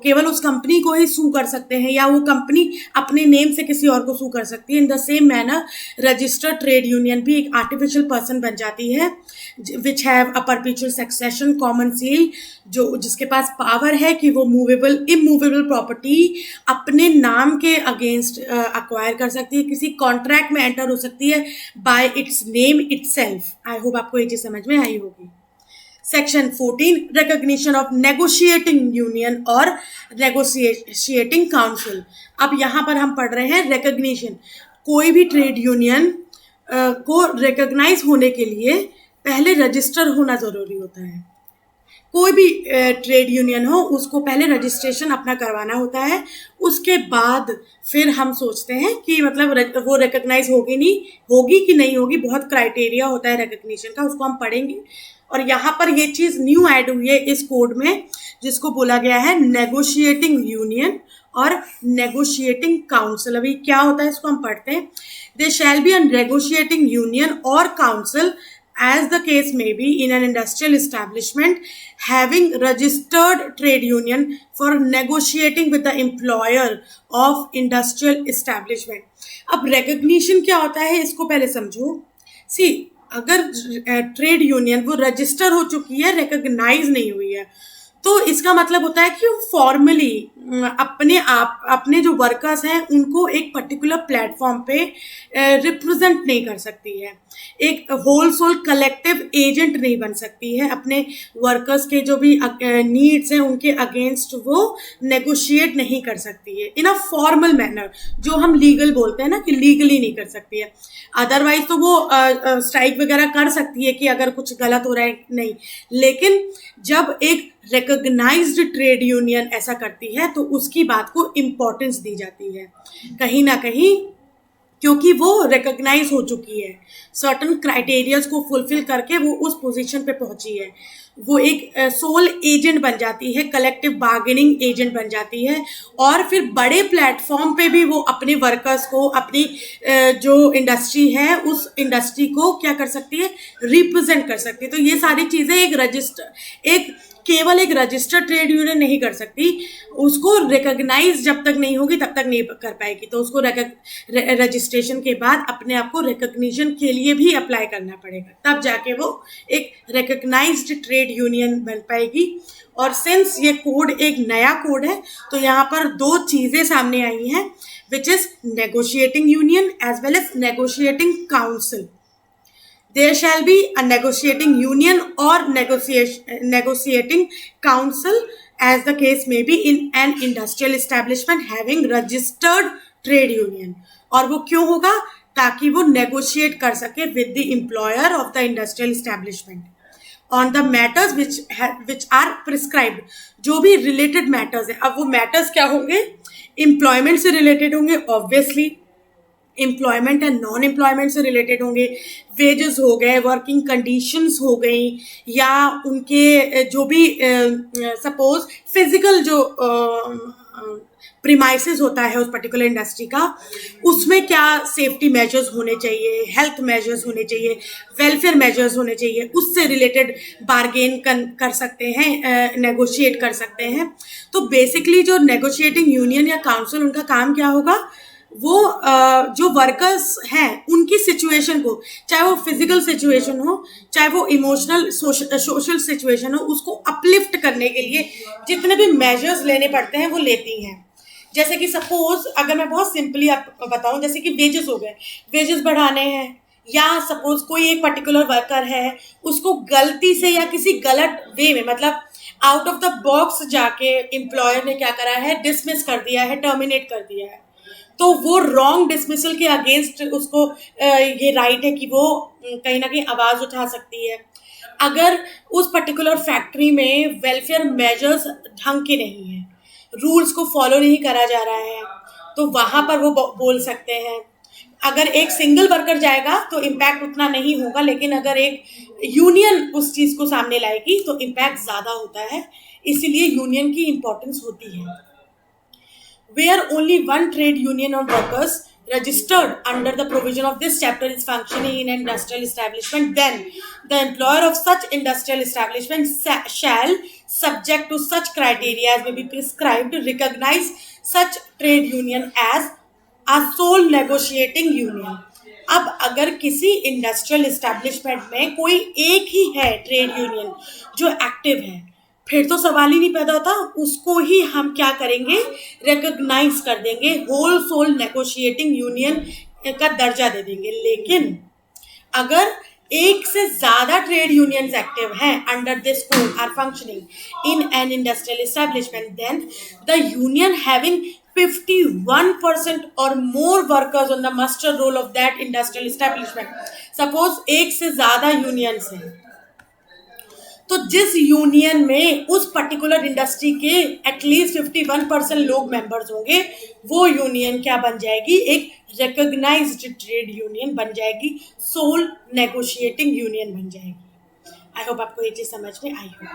केवल उस कंपनी को ही सू कर सकते हैं, या वो कंपनी अपने नेम से किसी और को सू कर सकती है. In the same manner registered trade union भी एक आर्टिफिशियल पर्सन बन जाती है, which have a perpetual succession, common seal, जिसके पास पावर है कि वो इमूवेबल प्रॉपर्टी अपने नाम के अगेंस्ट अक्वायर कर सकती है, किसी कॉन्ट्रैक्ट में एंटर हो सकती है bye it's name itself. I hope आपको ये चीज समझ में आई होगी. Section 14, recognition of negotiating union और नेगोशिएटिंग काउंसिल. अब यहाँ पर हम पढ़ रहे हैं रिकॉग्निशन. कोई भी ट्रेड यूनियन को रिकॉग्नाइज होने के लिए पहले रजिस्टर होना जरूरी होता है. कोई भी ट्रेड यूनियन हो उसको पहले रजिस्ट्रेशन अपना करवाना होता है. उसके बाद फिर हम सोचते हैं कि मतलब वो रिकॉग्नाइज होगी कि नहीं होगी. बहुत क्राइटेरिया होता है रिकॉग्निशन का, उसको हम पढ़ेंगे. और यहाँ पर ये चीज़ न्यू ऐड हुई है इस कोड में, जिसको बोला गया है नेगोशिएटिंग यूनियन और नेगोशिएटिंग काउंसिल. अभी क्या होता है इसको हम पढ़ते हैं. They shall be a negotiating union और council as the case may be in an industrial establishment having registered trade union for negotiating with the employer of industrial establishment. अब recognition क्या होता है इसको पहले समझो. See, अगर ट्रेड यूनियन वो रजिस्टर हो चुकी है, रिकॉग्नाइज नहीं हुई है, तो इसका मतलब होता है कि फॉर्मली अपने जो वर्कर्स हैं उनको एक पर्टिकुलर प्लेटफॉर्म पे रिप्रेजेंट नहीं कर सकती है, एक होल सोल कलेक्टिव एजेंट नहीं बन सकती है, अपने वर्कर्स के जो भी नीड्स हैं उनके अगेंस्ट वो नेगोशिएट नहीं कर सकती है इन अ फॉर्मल मैनर, जो हम लीगल बोलते हैं ना कि लीगली नहीं कर सकती है। अदरवाइज तो वो स्ट्राइक वगैरह कर सकती है कि अगर कुछ गलत हो रहा है नहीं, लेकिन जब एक रिकॉग्नाइज्ड ट्रेड यूनियन ऐसा करती है तो उसकी बात को इम्पोर्टेंस दी जाती है कहीं ना कहीं, क्योंकि वो रिकॉग्नाइज हो चुकी है, सर्टन क्राइटेरियाज को फुलफिल करके वो उस पोजीशन पे पहुंची है, वो एक सोल एजेंट बन जाती है, कलेक्टिव बार्गेनिंग एजेंट बन जाती है, और फिर बड़े प्लेटफॉर्म पे भी वो अपने वर्कर्स को, अपनी जो इंडस्ट्री है उस इंडस्ट्री को क्या कर सकती है, रिप्रेजेंट कर सकती है। तो ये सारी चीज़ें केवल एक रजिस्टर्ड ट्रेड यूनियन नहीं कर सकती, उसको रिकॉग्नाइज जब तक नहीं होगी तब तक नहीं कर पाएगी, तो उसको रजिस्ट्रेशन के बाद अपने आप को रिकॉग्निशन के लिए भी अप्लाई करना पड़ेगा, तब जाके वो एक रिकॉग्नाइज्ड ट्रेड यूनियन बन पाएगी। और सिंस ये कोड एक नया कोड है तो यहाँ पर दो चीज़ें सामने आई हैं, which is negotiating union as well as negotiating council. There shall be a negotiating union or negotiating council as the case may be in an industrial establishment having registered trade union। और वो क्यों होगा, ताकि वो negotiate कर सके with the employer of the industrial establishment on the matters which are prescribed। जो भी related matters है, अब वो matters क्या होंगे, employment से related होंगे obviously, employment and non employment से रिलेटेड होंगे, वेजेस हो गए, वर्किंग कंडीशंस हो गई, या उनके जो भी सपोज फिजिकल जो प्रीमाइसेस होता है उस पर्टिकुलर इंडस्ट्री का, उसमें क्या सेफ्टी मेजर्स होने चाहिए, हेल्थ मेजर्स होने चाहिए, वेलफेयर मेजर्स होने चाहिए, उससे रिलेटेड बार्गेन कर सकते हैं, नेगोशिएट कर सकते हैं। तो बेसिकली जो नेगोशिएटिंग यूनियन या काउंसिल, उनका काम क्या होगा, वो जो वर्कर्स हैं उनकी सिचुएशन को, चाहे वो फिजिकल सिचुएशन हो, चाहे वो इमोशनल सोशल सिचुएशन हो, उसको अपलिफ्ट करने के लिए जितने भी मेजर्स लेने पड़ते हैं वो लेती हैं। जैसे कि सपोज अगर मैं बहुत सिंपली आप बताऊं, जैसे कि वेजेस हो गए, वेजेस बढ़ाने हैं, या सपोज कोई एक पर्टिकुलर वर्कर है, उसको गलती से या किसी गलत वे में, मतलब आउट ऑफ द बॉक्स जाके एम्प्लॉयर ने क्या करा है, डिसमिस कर दिया है, टर्मिनेट कर दिया है, तो वो रॉन्ग डिसमिसल के अगेंस्ट उसको ये राइट है कि वो कहीं ना कहीं आवाज़ उठा सकती है। अगर उस पर्टिकुलर फैक्ट्री में वेलफेयर मेजर्स ढंग के नहीं हैं, रूल्स को फॉलो नहीं करा जा रहा है, तो वहाँ पर वो बोल सकते हैं। अगर एक सिंगल वर्कर जाएगा तो इम्पैक्ट उतना नहीं होगा, लेकिन अगर एक यूनियन उस चीज़ को सामने लाएगी तो इम्पैक्ट ज़्यादा होता है, इसीलिए यूनियन की इम्पोर्टेंस होती है। Where only one trade union of workers registered under the provision of this chapter is functioning in an industrial establishment, then the employer of such industrial establishment shall, subject to such criteria as may be prescribed, recognize such trade union as a sole negotiating union। अब अगर किसी industrial establishment में कोई एक ही है trade union जो active है, फिर तो सवाल ही नहीं पैदा होता, उसको ही हम क्या करेंगे, रिकॉग्नाइज कर देंगे, होल सोल नेगोशिएटिंग यूनियन का दर्जा दे देंगे। लेकिन अगर एक से ज्यादा ट्रेड यूनियंस एक्टिव हैं under this code or functioning in an industrial establishment, then the union having 51% और more workers on the muster roll of that industrial establishment. Suppose एक से ज्यादा यूनियंस हैं, तो जिस यूनियन में उस पर्टिकुलर इंडस्ट्री के एटलीस्ट 51% लोग मेंबर्स होंगे, वो यूनियन क्या बन जाएगी, एक रिकॉग्नाइज्ड ट्रेड यूनियन बन जाएगी, सोल नेगोशिएटिंग यूनियन बन जाएगी। आई होप आपको ये चीज समझ में आई हो।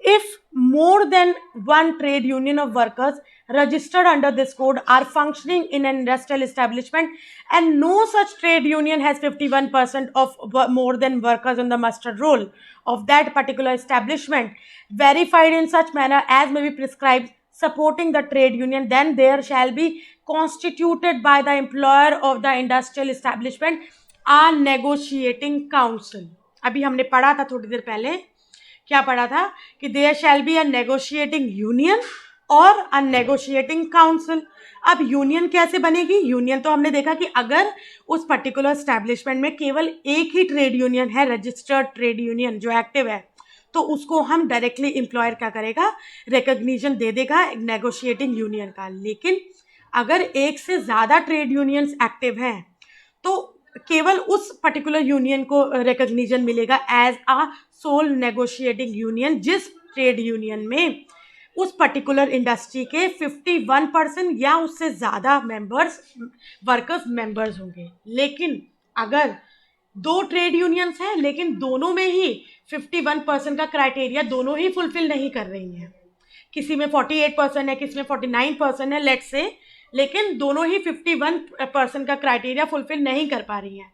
If more than one trade union of workers registered under this code are functioning in an industrial establishment and no such trade union has 51% of more than workers on the muster roll of that particular establishment verified in such manner as may be prescribed supporting the trade union, then there shall be constituted by the employer of the industrial establishment a negotiating council। अभी हमने पढ़ा था थोड़ी देर पहले, क्या पढ़ा था कि there shall be a negotiating union और अ नेगोशिएटिंग काउंसिल। अब यूनियन कैसे बनेगी? यूनियन तो हमने देखा कि अगर उस पर्टिकुलर स्टैब्लिशमेंट में केवल एक ही ट्रेड यूनियन है, रजिस्टर्ड ट्रेड यूनियन जो एक्टिव है, तो उसको हम डायरेक्टली एम्प्लॉयर क्या करेगा, रिकॉग्निशन दे देगा नेगोशिएटिंग यूनियन का। लेकिन अगर एक से ज़्यादा ट्रेड यूनियंस एक्टिव हैं तो केवल उस पर्टिकुलर यूनियन को रिकॉग्निशन मिलेगा as a sole negotiating union, जिस ट्रेड यूनियन में उस पर्टिकुलर इंडस्ट्री के 51% या उससे ज़्यादा वर्कर्स मेंबर्स होंगे। लेकिन अगर दो ट्रेड यूनियंस हैं लेकिन दोनों में ही 51% का क्राइटेरिया दोनों ही फुलफिल नहीं कर रही हैं, किसी में 48% है, किसी में 49% है, लेट्स से, लेकिन दोनों ही 51% का क्राइटेरिया फुलफिल नहीं कर पा रही हैं,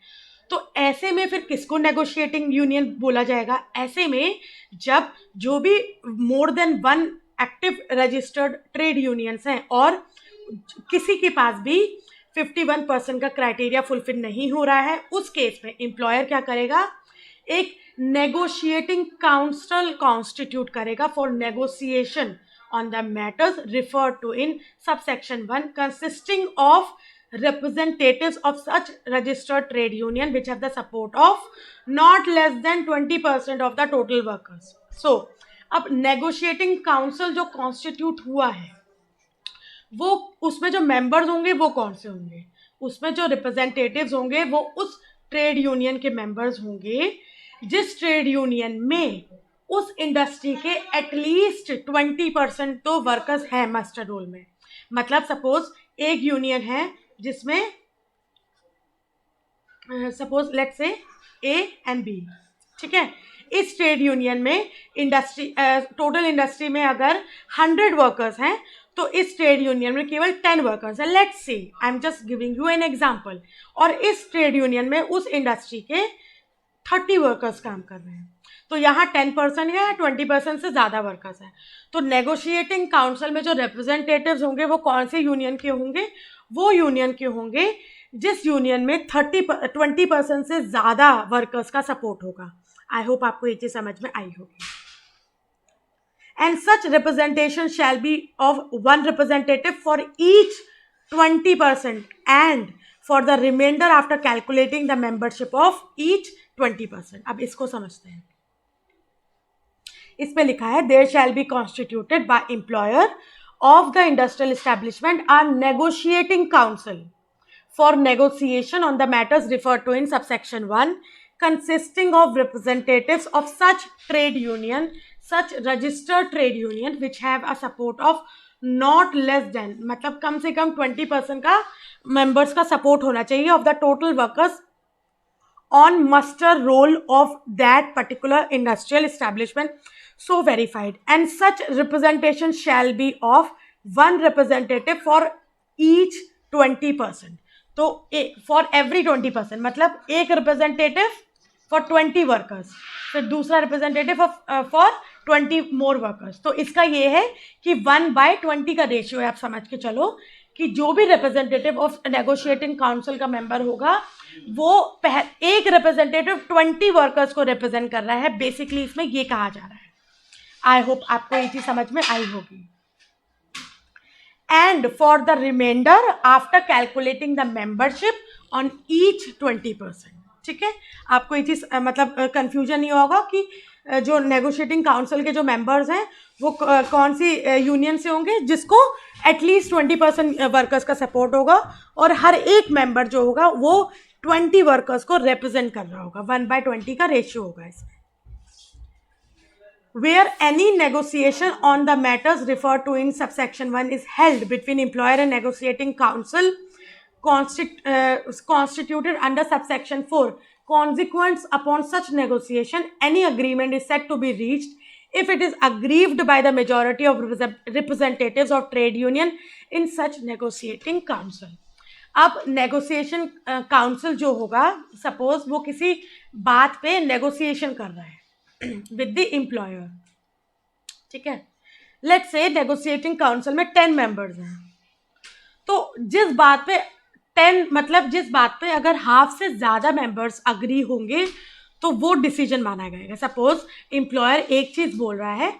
तो ऐसे में फिर किसको नेगोशिएटिंग यूनियन बोला जाएगा? ऐसे में जब जो भी more than one active registered trade unions हैं और किसी के पास भी 51% का क्राइटेरिया फुलफिल नहीं हो रहा है, उस केस में एम्प्लॉयर क्या करेगा, एक नेगोशिएटिंग काउंसिल कॉन्स्टिट्यूट करेगा for negotiation on the matters referred to in subsection 1, consisting of representatives of such registered trade union which have the support of not less than 20% of the total workers. So अब negotiating council जो constitute हुआ है वो उसमें जो members होंगे वो कौन से होंगे? उसमें जो representatives होंगे वो उस ट्रेड यूनियन के members होंगे जिस ट्रेड यूनियन में उस इंडस्ट्री के एटलीस्ट 20% तो वर्कर्स हैं मास्टर रोल में। मतलब सपोज एक यूनियन है जिसमें suppose let's say A and B, ठीक है, इस ट्रेड यूनियन में इंडस्ट्री टोटल इंडस्ट्री में अगर 100 वर्कर्स हैं तो इस ट्रेड यूनियन में केवल 10 वर्कर्स हैं, let's say, I am just giving you an example, और इस ट्रेड यूनियन में उस इंडस्ट्री के 30 वर्कर्स काम कर रहे हैं, तो यहाँ 10% है, 20% से ज़्यादा वर्कर्स हैं। तो नेगोशिएटिंग काउंसिल में जो रिप्रेजेंटेटिव्स होंगे वो कौन से यूनियन के होंगे? वो यूनियन के होंगे जिस यूनियन में 20% से ज़्यादा वर्कर्स का सपोर्ट होगा। आई होप आपको ये चीज़ समझ में आई होगी। And such representation shall be of one representative for each 20% and for the reminder after calculating the membership of each 20%। अब इसको समझते हैं। इसमें लिखा है there shall be constituted by employer of the industrial establishment or negotiating council for negotiation on the matters referred to in subsection 1, consisting of representatives of such trade union, such registered trade union which have a support of not less than, मतलब कम से कम 20% का members का support होना चाहिए of the total workers on muster roll of that particular industrial establishment so verified, and such representation shall be of one representative for each 20%. तो for every 20%, मतलब एक representative for 20 workers, फिर दूसरा representative for 20 more workers. तो इसका ये है कि 1/20 का रेशियो है। आप समझ के चलो कि जो भी रिप्रेजेंटेटिव ऑफ नेगोशिएटिंग काउंसिल का मेंबर होगा वो एक रिप्रेजेंटेटिव 20 वर्कर्स को रिप्रेजेंट कर रहा है, बेसिकली इसमें ये कहा जा रहा है। आई होप आपको ये चीज समझ में आई होगी। And for the reminder after calculating the membership on each 20%, ठीक है। आपको ये चीज़ मतलब कंफ्यूजन नहीं होगा कि जो नेगोशिएटिंग काउंसिल के जो मेंबर्स हैं वो कौन सी यूनियन से होंगे जिसको एटलीस्ट 20% वर्कर्स का सपोर्ट होगा, और हर एक मेंबर जो होगा वो 20 वर्कर्स को रिप्रेजेंट कर रहा होगा। 1/20 का रेशियो होगा इसमें। Where any negotiation on the matters referred to in subsection 1 is held between employer and negotiating council constituted under subsection 4, consequent upon such negotiation, any agreement is said to be reached if it is aggrieved by the majority of representatives of trade union in such negotiating council. अब negotiation council जो होगा, suppose वो किसी बात पे negotiation कर रहा है विद द एम्प्लॉयर, ठीक है। लेट्स से नेगोशिएटिंग काउंसिल में 10 मेंबर्स हैं, तो जिस बात पे अगर हाफ से ज़्यादा मेंबर्स अग्री होंगे तो वो डिसीजन माना जाएगा। सपोज एम्प्लॉयर एक चीज़ बोल रहा है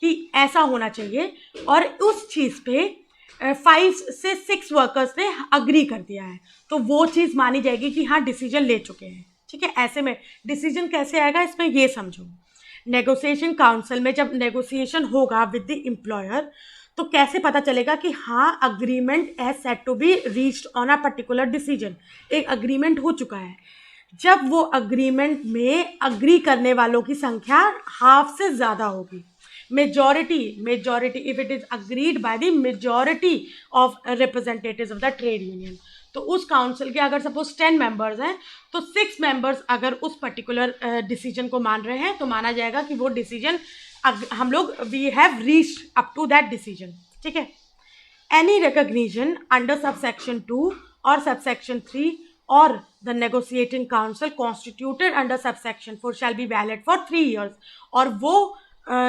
कि ऐसा होना चाहिए और उस चीज़ पे 5 से 6 वर्कर्स ने अग्री कर दिया है, तो वो चीज़ मानी जाएगी कि हाँ डिसीजन ले चुके हैं। ठीक है, ऐसे में डिसीजन कैसे आएगा इसमें ये समझो। नेगोशिएशन काउंसिल में जब नेगोशिएशन होगा विद द एम्प्लॉयर, तो कैसे पता चलेगा कि हाँ agreement as set to be reached on a particular decision, एक अग्रीमेंट हो चुका है। जब वो अग्रीमेंट में अग्री करने वालों की संख्या हाफ से ज़्यादा होगी, majority if it is agreed by the majority of representatives of the trade union, तो उस काउंसिल के अगर सपोज 10 मेंबर्स हैं तो 6 मेंबर्स अगर उस पर्टिकुलर डिसीजन को मान रहे हैं तो माना जाएगा कि वो डिसीजन हम लोग we have reached up to that decision. ठीक है, एनी रिकॉग्निशन अंडर सबसेक्शन 2 और सबसेक्शन 3 और the negotiating council constituted under subsection 4 shall be valid for 3 years। और वो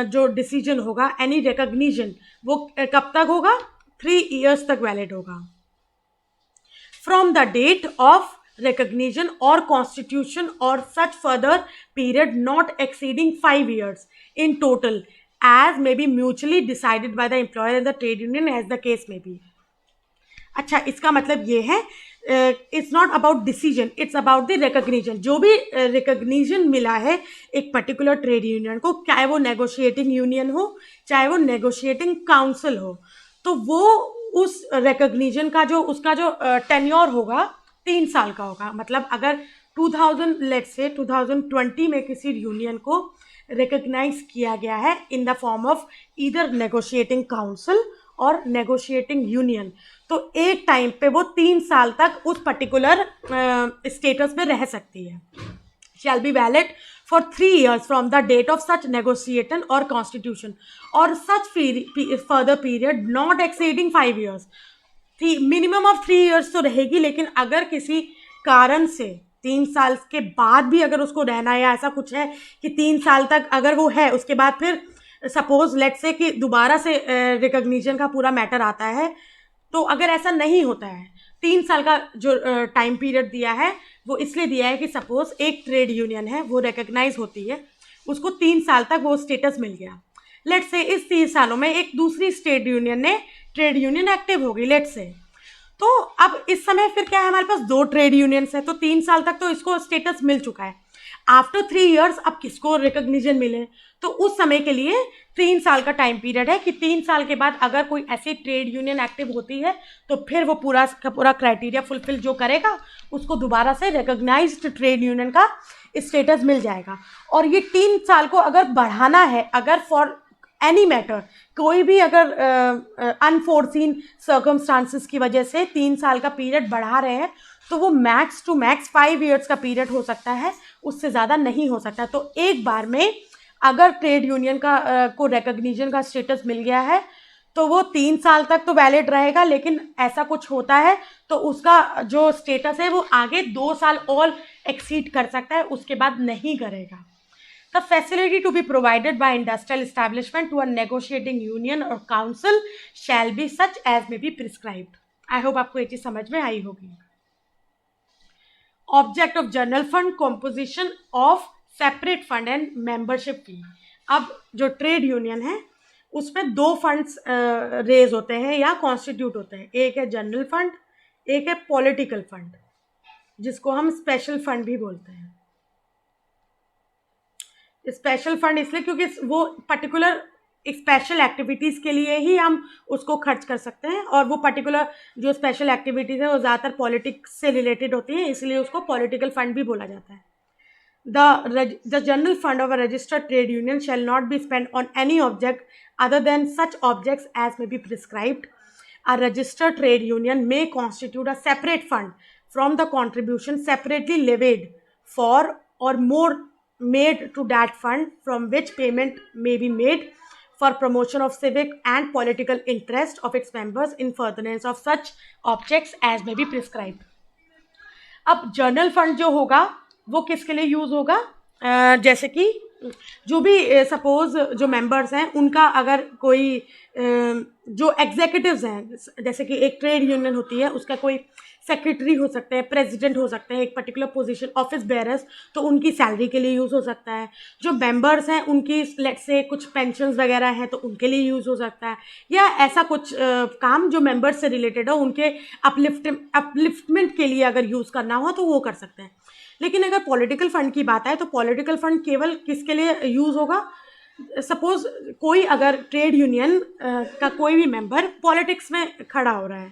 जो डिसीजन होगा एनी रिकॉग्निशन वो कब तक होगा, 3 years तक वैलिड होगा। From the date of recognition or constitution or such further period not exceeding 5 years in total as may be mutually decided by the employer and the trade union as the case may be। अच्छा, इसका मतलब ये है it's not about decision, it's about the recognition. जो भी recognition मिला है एक पर्टिकुलर ट्रेड यूनियन को, चाहे वो नेगोशिएटिंग यूनियन हो चाहे वो नेगोशिएटिंग काउंसिल हो, तो वो उस रिकॉग्निशन का जो उसका जो टेन्योर होगा 3 साल का होगा। मतलब अगर 2020 में किसी यूनियन को रिकॉग्नाइज किया गया है in the form of either negotiating council और नेगोशिएटिंग यूनियन, तो एक टाइम पे वो 3 साल तक उस पर्टिकुलर स्टेटस में रह सकती है। Shall be valid for 3 years from the date of such negotiation और कॉन्स्टिट्यूशन और such further period not exceeding 5 years। Minimum of 3 years तो रहेगी, लेकिन अगर किसी कारण से 3 साल के बाद भी अगर उसको रहना है या ऐसा कुछ है कि 3 साल तक अगर वो है, उसके बाद फिर सपोज लेट्स से कि दोबारा से रिकॉग्निशन का पूरा मैटर आता है, तो अगर ऐसा नहीं होता है 3 साल का जो टाइम पीरियड दिया है वो इसलिए दिया है कि सपोज एक ट्रेड यूनियन है वो रिकॉग्नाइज होती है, उसको 3 साल तक वो स्टेटस मिल गया। लेट्स से इस 3 सालों में एक दूसरी ट्रेड यूनियन एक्टिव होगी लेट्स से, तो अब इस समय फिर क्या है, हमारे पास 2 ट्रेड यूनियंस है, तो 3 साल तक तो इसको स्टेटस मिल चुका है। आफ्टर 3 years अब किसको रिकॉग्निशन मिले, तो उस समय के लिए 3 साल का टाइम पीरियड है कि 3 साल के बाद अगर कोई ऐसी ट्रेड यूनियन एक्टिव होती है तो फिर वो पूरा का पूरा क्राइटेरिया फुलफिल जो करेगा उसको दोबारा से रिकॉग्नाइज्ड ट्रेड यूनियन का स्टेटस मिल जाएगा। और ये 3 साल को अगर बढ़ाना है, अगर फॉर एनी मैटर कोई भी अगर अनफोर्सीन सर्कमस्टांसिस की वजह से 3 साल का पीरियड बढ़ा रहे हैं, तो वो मैक्स टू मैक्स 5 years का पीरियड हो सकता है, उससे ज़्यादा नहीं हो सकता। तो एक बार में अगर ट्रेड यूनियन का को रिकॉग्निशन का स्टेटस मिल गया है तो वो 3 साल तक तो वैलिड रहेगा, लेकिन ऐसा कुछ होता है तो उसका जो स्टेटस है वो आगे 2 साल और एक्सीड कर सकता है, उसके बाद नहीं करेगा। The facility to be provided by industrial establishment to a negotiating union or council shall be such as may be prescribed। I hope आपको ये चीज़ समझ में आई होगी। Object of general fund, composition of separate fund and membership fee. अब जो trade union है उसमें 2 फंड्स रेज होते हैं या कॉन्स्टिट्यूट होते हैं, एक है जनरल फंड, एक है पॉलिटिकल फंड, जिसको हम स्पेशल फंड भी बोलते हैं। स्पेशल फंड इसलिए क्योंकि वो पर्टिकुलर स्पेशल एक्टिविटीज़ के लिए ही हम उसको खर्च कर सकते हैं, और वो पर्टिकुलर जो स्पेशल एक्टिविटीज़ है वो ज़्यादातर पॉलिटिक्स से रिलेटेड होती हैं, इसलिए उसको पॉलिटिकल फंड भी बोला जाता है। The general fund of a registered trade union shall not be spent on any object other than such objects as may be prescribed। A registered trade union may constitute a separate fund from the contribution separately levied for or more made to that fund from which payment may be made for promotion of civic and political interest of its members in furtherance of such objects as may be prescribed। अब journal fund जो होगा वो किसके लिए use होगा, जैसे कि जो भी सपोज जो मेंबर्स हैं उनका अगर कोई जो एग्जीक्यूटिव्स हैं, जैसे कि एक ट्रेड यूनियन होती है, उसका कोई सेक्रेटरी हो सकते हैं, प्रेसिडेंट हो सकते हैं, एक पर्टिकुलर पोजीशन, ऑफिस बेयरर्स, तो उनकी सैलरी के लिए यूज़ हो सकता है। जो मेंबर्स हैं उनकी लेट्स से कुछ पेंशन्स वगैरह हैं तो उनके लिए यूज़ हो सकता है, या ऐसा कुछ काम जो मेंबर्स से रिलेटेड हो, उनके अपलिफ्टमेंट के लिए अगर यूज़ करना हो तो वो कर सकते हैं। लेकिन अगर पॉलिटिकल फंड की बात आए तो पॉलिटिकल फंड केवल किसके लिए यूज़ होगा? सपोज कोई अगर ट्रेड यूनियन का कोई भी मेंबर पॉलिटिक्स में खड़ा हो रहा है,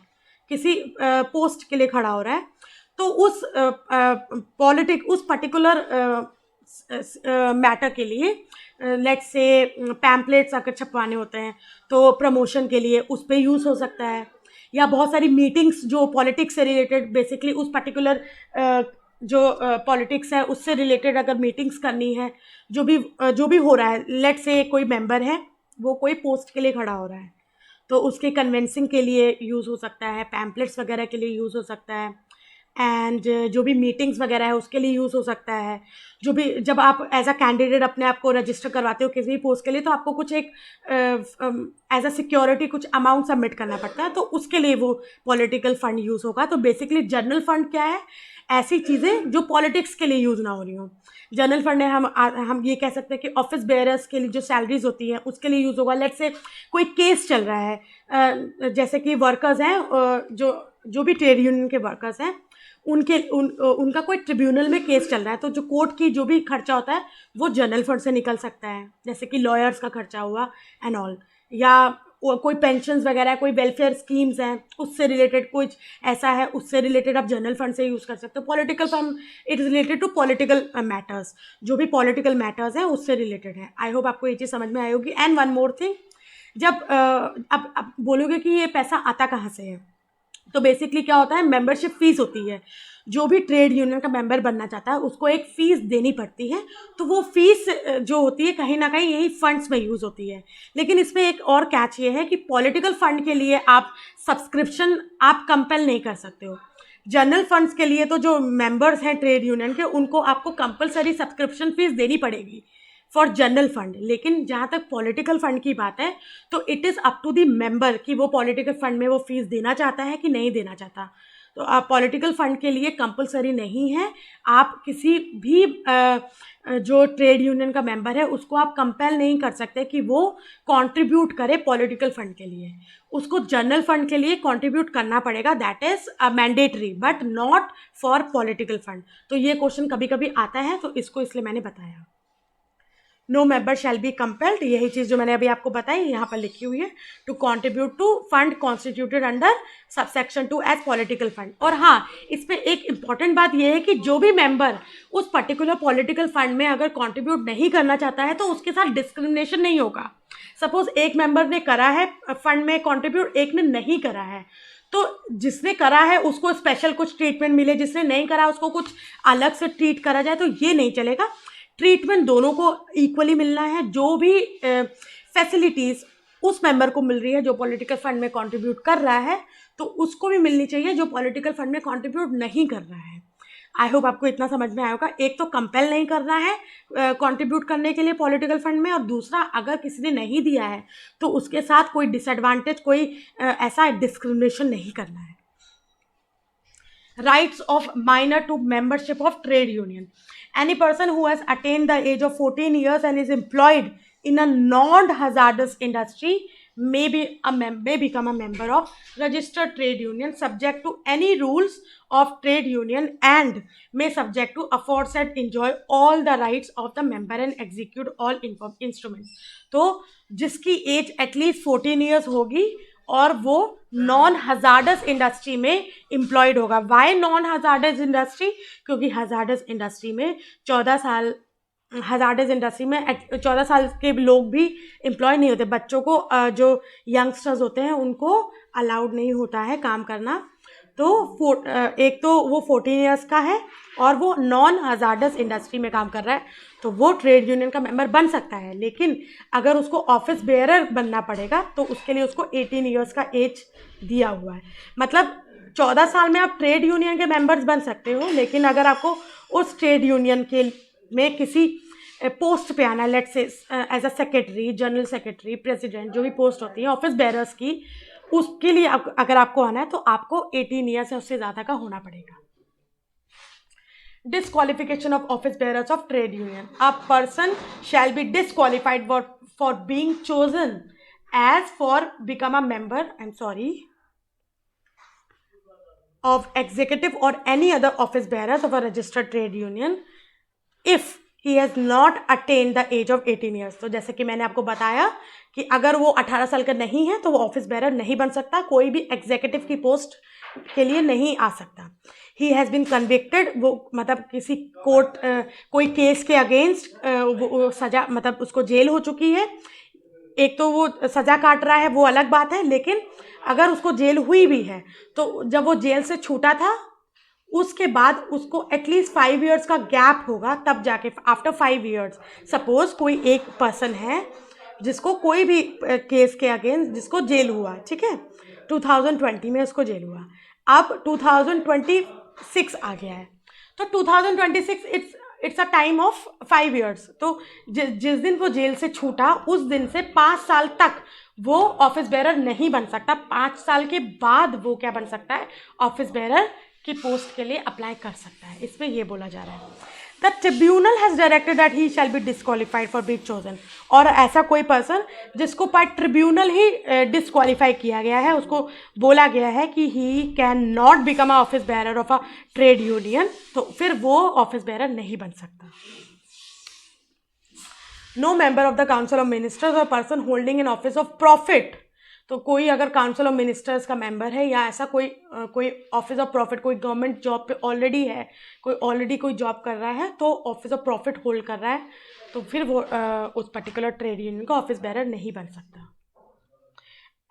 किसी पोस्ट के लिए खड़ा हो रहा है, तो उस उस पर्टिकुलर मैटर के लिए लेट्स से पैम्पलेट्स अगर छपवाने होते हैं तो प्रमोशन के लिए उस पर यूज़ हो सकता है, या बहुत सारी मीटिंग्स जो पॉलिटिक्स से रिलेटेड, बेसिकली उस पर्टिकुलर जो पॉलिटिक्स है उससे रिलेटेड अगर मीटिंग्स करनी है, जो भी हो रहा है, लेट्स से कोई मेंबर है वो कोई पोस्ट के लिए खड़ा हो रहा है तो उसके कन्वेंसिंग के लिए यूज़ हो सकता है, पैम्पलेट्स वगैरह के लिए यूज़ हो सकता है, एंड जो भी मीटिंग्स वगैरह है उसके लिए यूज़ हो सकता है। जो भी जब आप एज अ कैंडिडेट अपने आप को रजिस्टर करवाते हो किसी भी पोस्ट के लिए तो आपको कुछ एक एज अ सिक्योरिटी कुछ अमाउंट सबमिट करना पड़ता है, तो उसके लिए वो पॉलिटिकल फंड यूज़ होगा। तो बेसिकली जनरल फंड क्या है? ऐसी चीज़ें जो पॉलिटिक्स के लिए यूज़ ना हो रही हो। जनरल फंड है, हम ये कह सकते हैं कि ऑफिस बेयरर्स के लिए जो सैलरीज होती हैं उसके लिए यूज़ होगा। लेट्स से कोई केस चल रहा है, जैसे कि वर्कर्स हैं, जो भी ट्रेड यूनियन के वर्कर्स हैं उनका कोई ट्रिब्यूनल में केस चल रहा है, तो जो कोर्ट की जो भी खर्चा होता है वो जनरल फंड से निकल सकता है, जैसे कि लॉयर्स का खर्चा हुआ एंड ऑल, या कोई पेंशन्स वगैरह, कोई वेलफेयर स्कीम्स हैं उससे रिलेटेड कुछ ऐसा है, उससे रिलेटेड आप जनरल फंड से यूज़ कर सकते हो। Political fund it is related to political matters, जो भी पॉलिटिकल मैटर्स हैं उससे रिलेटेड है। आई होप आपको ये चीज़ समझ में आई होगी। एंड वन मोर थिंग, जब अब बोलोगे कि ये पैसा आता कहाँ से है, तो बेसिकली क्या होता है, मेंबरशिप फीस होती है। जो भी ट्रेड यूनियन का मेंबर बनना चाहता है उसको एक फ़ीस देनी पड़ती है, तो वो फीस जो होती है कहीं ना कहीं यही फंड्स में यूज़ होती है। लेकिन इसमें एक और कैच ये है कि पॉलिटिकल फंड के लिए आप सब्सक्रिप्शन आप कंपेल नहीं कर सकते हो। जनरल फंड्स के लिए तो जो मेंबर्स हैं ट्रेड यूनियन के उनको आपको कंपलसरी सब्सक्रिप्शन फीस देनी पड़ेगी फॉर जनरल फंड। लेकिन जहाँ तक पॉलिटिकल फंड की बात है तो it is up to the member कि वो पॉलिटिकल फंड में वो फीस देना चाहता है कि नहीं देना चाहता। तो आप पॉलिटिकल फंड के लिए कंपलसरी नहीं है, आप किसी भी जो ट्रेड यूनियन का मेंबर है उसको आप कंपेल नहीं कर सकते कि वो कंट्रीब्यूट करे पॉलिटिकल फंड के लिए। उसको जनरल फंड के लिए कंट्रीब्यूट करना पड़ेगा, that is mandatory, but not for political fund. तो ये क्वेश्चन कभी कभी आता है तो इसको इसलिए मैंने बताया। No member shall be compelled, यही चीज़ जो मैंने अभी आपको बताई यहाँ पर लिखी हुई है, to contribute to fund constituted under subsection 2 as political fund. और हाँ, इस पर एक इम्पॉर्टेंट बात यह है कि जो भी मेंबर उस पर्टिकुलर पॉलिटिकल फंड में अगर कॉन्ट्रीब्यूट नहीं करना चाहता है तो उसके साथ डिस्क्रिमिनेशन नहीं होगा। सपोज एक मेंबर ने करा है फंड में कॉन्ट्रीब्यूट, एक ने नहीं करा है, तो जिसने करा है उसको स्पेशल कुछ ट्रीटमेंट मिले, जिसने नहीं करा उसको कुछ अलग से ट्रीट करा जाए, तो ये नहीं चलेगा। ट्रीटमेंट दोनों को इक्वली मिलना है। जो भी फैसिलिटीज़ उस मेंबर को मिल रही है जो पॉलिटिकल फंड में कंट्रीब्यूट कर रहा है तो उसको भी मिलनी चाहिए जो पॉलिटिकल फंड में कंट्रीब्यूट नहीं कर रहा है। आई होप आपको इतना समझ में आया होगा। एक तो कंपेल नहीं करना है कंट्रीब्यूट करने के लिए पॉलिटिकल फंड में, और दूसरा अगर किसी ने नहीं दिया है तो उसके साथ कोई डिसएडवांटेज, कोई ऐसा डिस्क्रिमिनेशन नहीं करना है। Rights of minor to membership of trade union. Any person who has attained the age of 14 years and is employed in a non-hazardous industry may become a member of registered trade union subject to any rules of trade union and may subject to aforesaid enjoy all the rights of the member and execute all instruments. तो जिसकी as at least 14 years होगी और वो non hazardous industry में employed होगा। Why non hazardous industry? क्योंकि hazardous industry में 14 साल, हजार्डस इंडस्ट्री में 14 साल के लोग भी एम्प्लॉय नहीं होते। बच्चों को जो यंगस्टर्स होते हैं उनको अलाउड नहीं होता है काम करना। तो एक तो वो 14 ईयर्स का है और वो नॉन हजार्डस इंडस्ट्री में काम कर रहा है, तो वो ट्रेड यूनियन का मेंबर बन सकता है। लेकिन अगर उसको ऑफिस बेयरर बनना पड़ेगा तो उसके लिए उसको 18 ईयर्स का एज दिया हुआ है। मतलब 14 साल में आप ट्रेड यूनियन के मेंबर्स बन सकते हो, लेकिन अगर आपको उस ट्रेड यूनियन के में किसी पोस्ट पे आना है, let's say as a secretary, general secretary, president, जो भी पोस्ट होती है ऑफिस बेरर्स की, उसके लिए अगर आपको आना है तो आपको 18 ईयर से उससे ज़्यादा का होना पड़ेगा। Disqualification of office bearers of trade union. A person shall be disqualified for being chosen as for become a member, of executive or any other office bearers of a registered trade union if he has not attained the age of 18 years. तो जैसे कि मैंने आपको बताया कि अगर वो 18 साल का नहीं है तो वो ऑफिस बेरर नहीं बन सकता, कोई भी एग्जीक्यूटिव की पोस्ट के लिए नहीं आ सकता। ही हैज़ बीन कन्विक्टेड, वो मतलब किसी कोर्ट कोई केस के अगेंस्ट सजा, मतलब उसको जेल हो चुकी है। एक तो वो सज़ा काट रहा है वो अलग बात है, लेकिन अगर उसको जेल हुई भी है तो जब वो जेल से छूटा था उसके बाद उसको एटलीस्ट 5 ईयर्स का गैप होगा, तब जाके आफ्टर 5 ईयर्स सपोज कोई एक पर्सन है जिसको कोई भी केस के अगेंस्ट जिसको जेल हुआ, ठीक है, 2020 में उसको जेल हुआ, अब 2026 आ गया है, तो 2026 it's a time of 5 years. तो जिस दिन वो जेल से छूटा उस दिन से 5 साल तक वो ऑफिस बेरर नहीं बन सकता। 5 साल के बाद वो क्या बन सकता है, ऑफिस बेरर की पोस्ट के लिए अप्लाई कर सकता है। इसमें ये बोला जा रहा है the tribunal has directed that he shall be disqualified for being chosen, और ऐसा कोई पर्सन जिसको बाय ट्रिब्यूनल ही डिस्क्वालीफाई किया गया है, उसको बोला गया है कि he can not become a office bearer of a trade union, तो फिर वो ऑफिस बेरर नहीं बन सकता। No member of the council of ministers or person holding an office of profit, तो कोई अगर काउंसिल ऑफ मिनिस्टर्स का मेंबर है या ऐसा कोई ऑफिस ऑफ प्रॉफिट, कोई गवर्नमेंट जॉब पे ऑलरेडी है, कोई जॉब कर रहा है तो ऑफिस ऑफ प्रॉफिट होल्ड कर रहा है, तो फिर वो उस पर्टिकुलर ट्रेड यूनियन का ऑफिस बेरर नहीं बन सकता।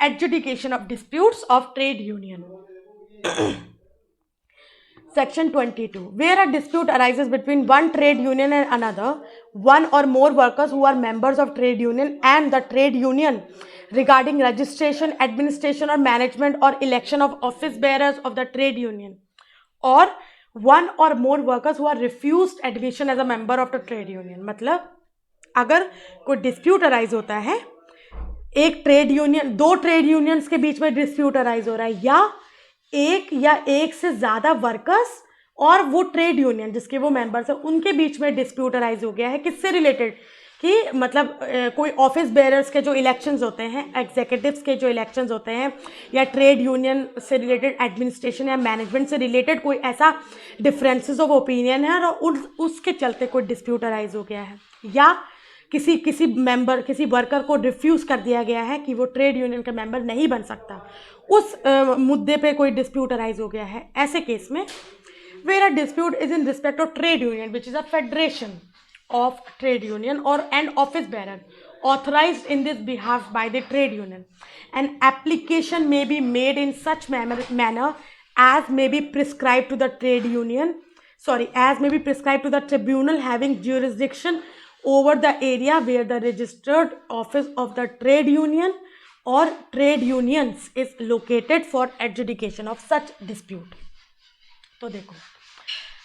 Adjudication of disputes of trade union. Section 22. Where a dispute arises between one trade union and another, one or more workers who are members of trade union and the trade union regarding registration, administration or management or election of office bearers of the trade union, or one or more workers who are refused admission as a member of the trade union. मतलब अगर कोई dispute arise होता है, एक trade union, 2 trade unions के बीच में dispute arise हो रहा है, या एक से ज़्यादा वर्कर्स और वो ट्रेड यूनियन जिसके वो मेंबर्स हैं उनके बीच में डिस्प्यूट अराइज हो गया है, किससे रिलेटेड, कि मतलब कोई ऑफिस बेरर्स के जो इलेक्शंस होते हैं, एग्जीक्यूटिव्स के जो इलेक्शंस होते हैं, या ट्रेड यूनियन से रिलेटेड एडमिनिस्ट्रेशन या मैनेजमेंट से रिलेटेड कोई ऐसा डिफरेंसेस ऑफ ओपिनियन है और उसके चलते कोई डिस्प्यूट अराइज हो गया है, या किसी वर्कर को रिफ्यूज़ कर दिया गया है कि वो ट्रेड यूनियन का मेंबर नहीं बन सकता, उस मुद्दे पे कोई डिस्प्यूट अराइज हो गया है, ऐसे केस में where a dispute is in respect of trade union which is a federation of trade union or an office bearer authorized in this behalf by the trade union, an application may be made in such manner as may be prescribed to the tribunal having jurisdiction over the area where the registered office of the trade union or trade unions is located for adjudication of such dispute। तो देखो,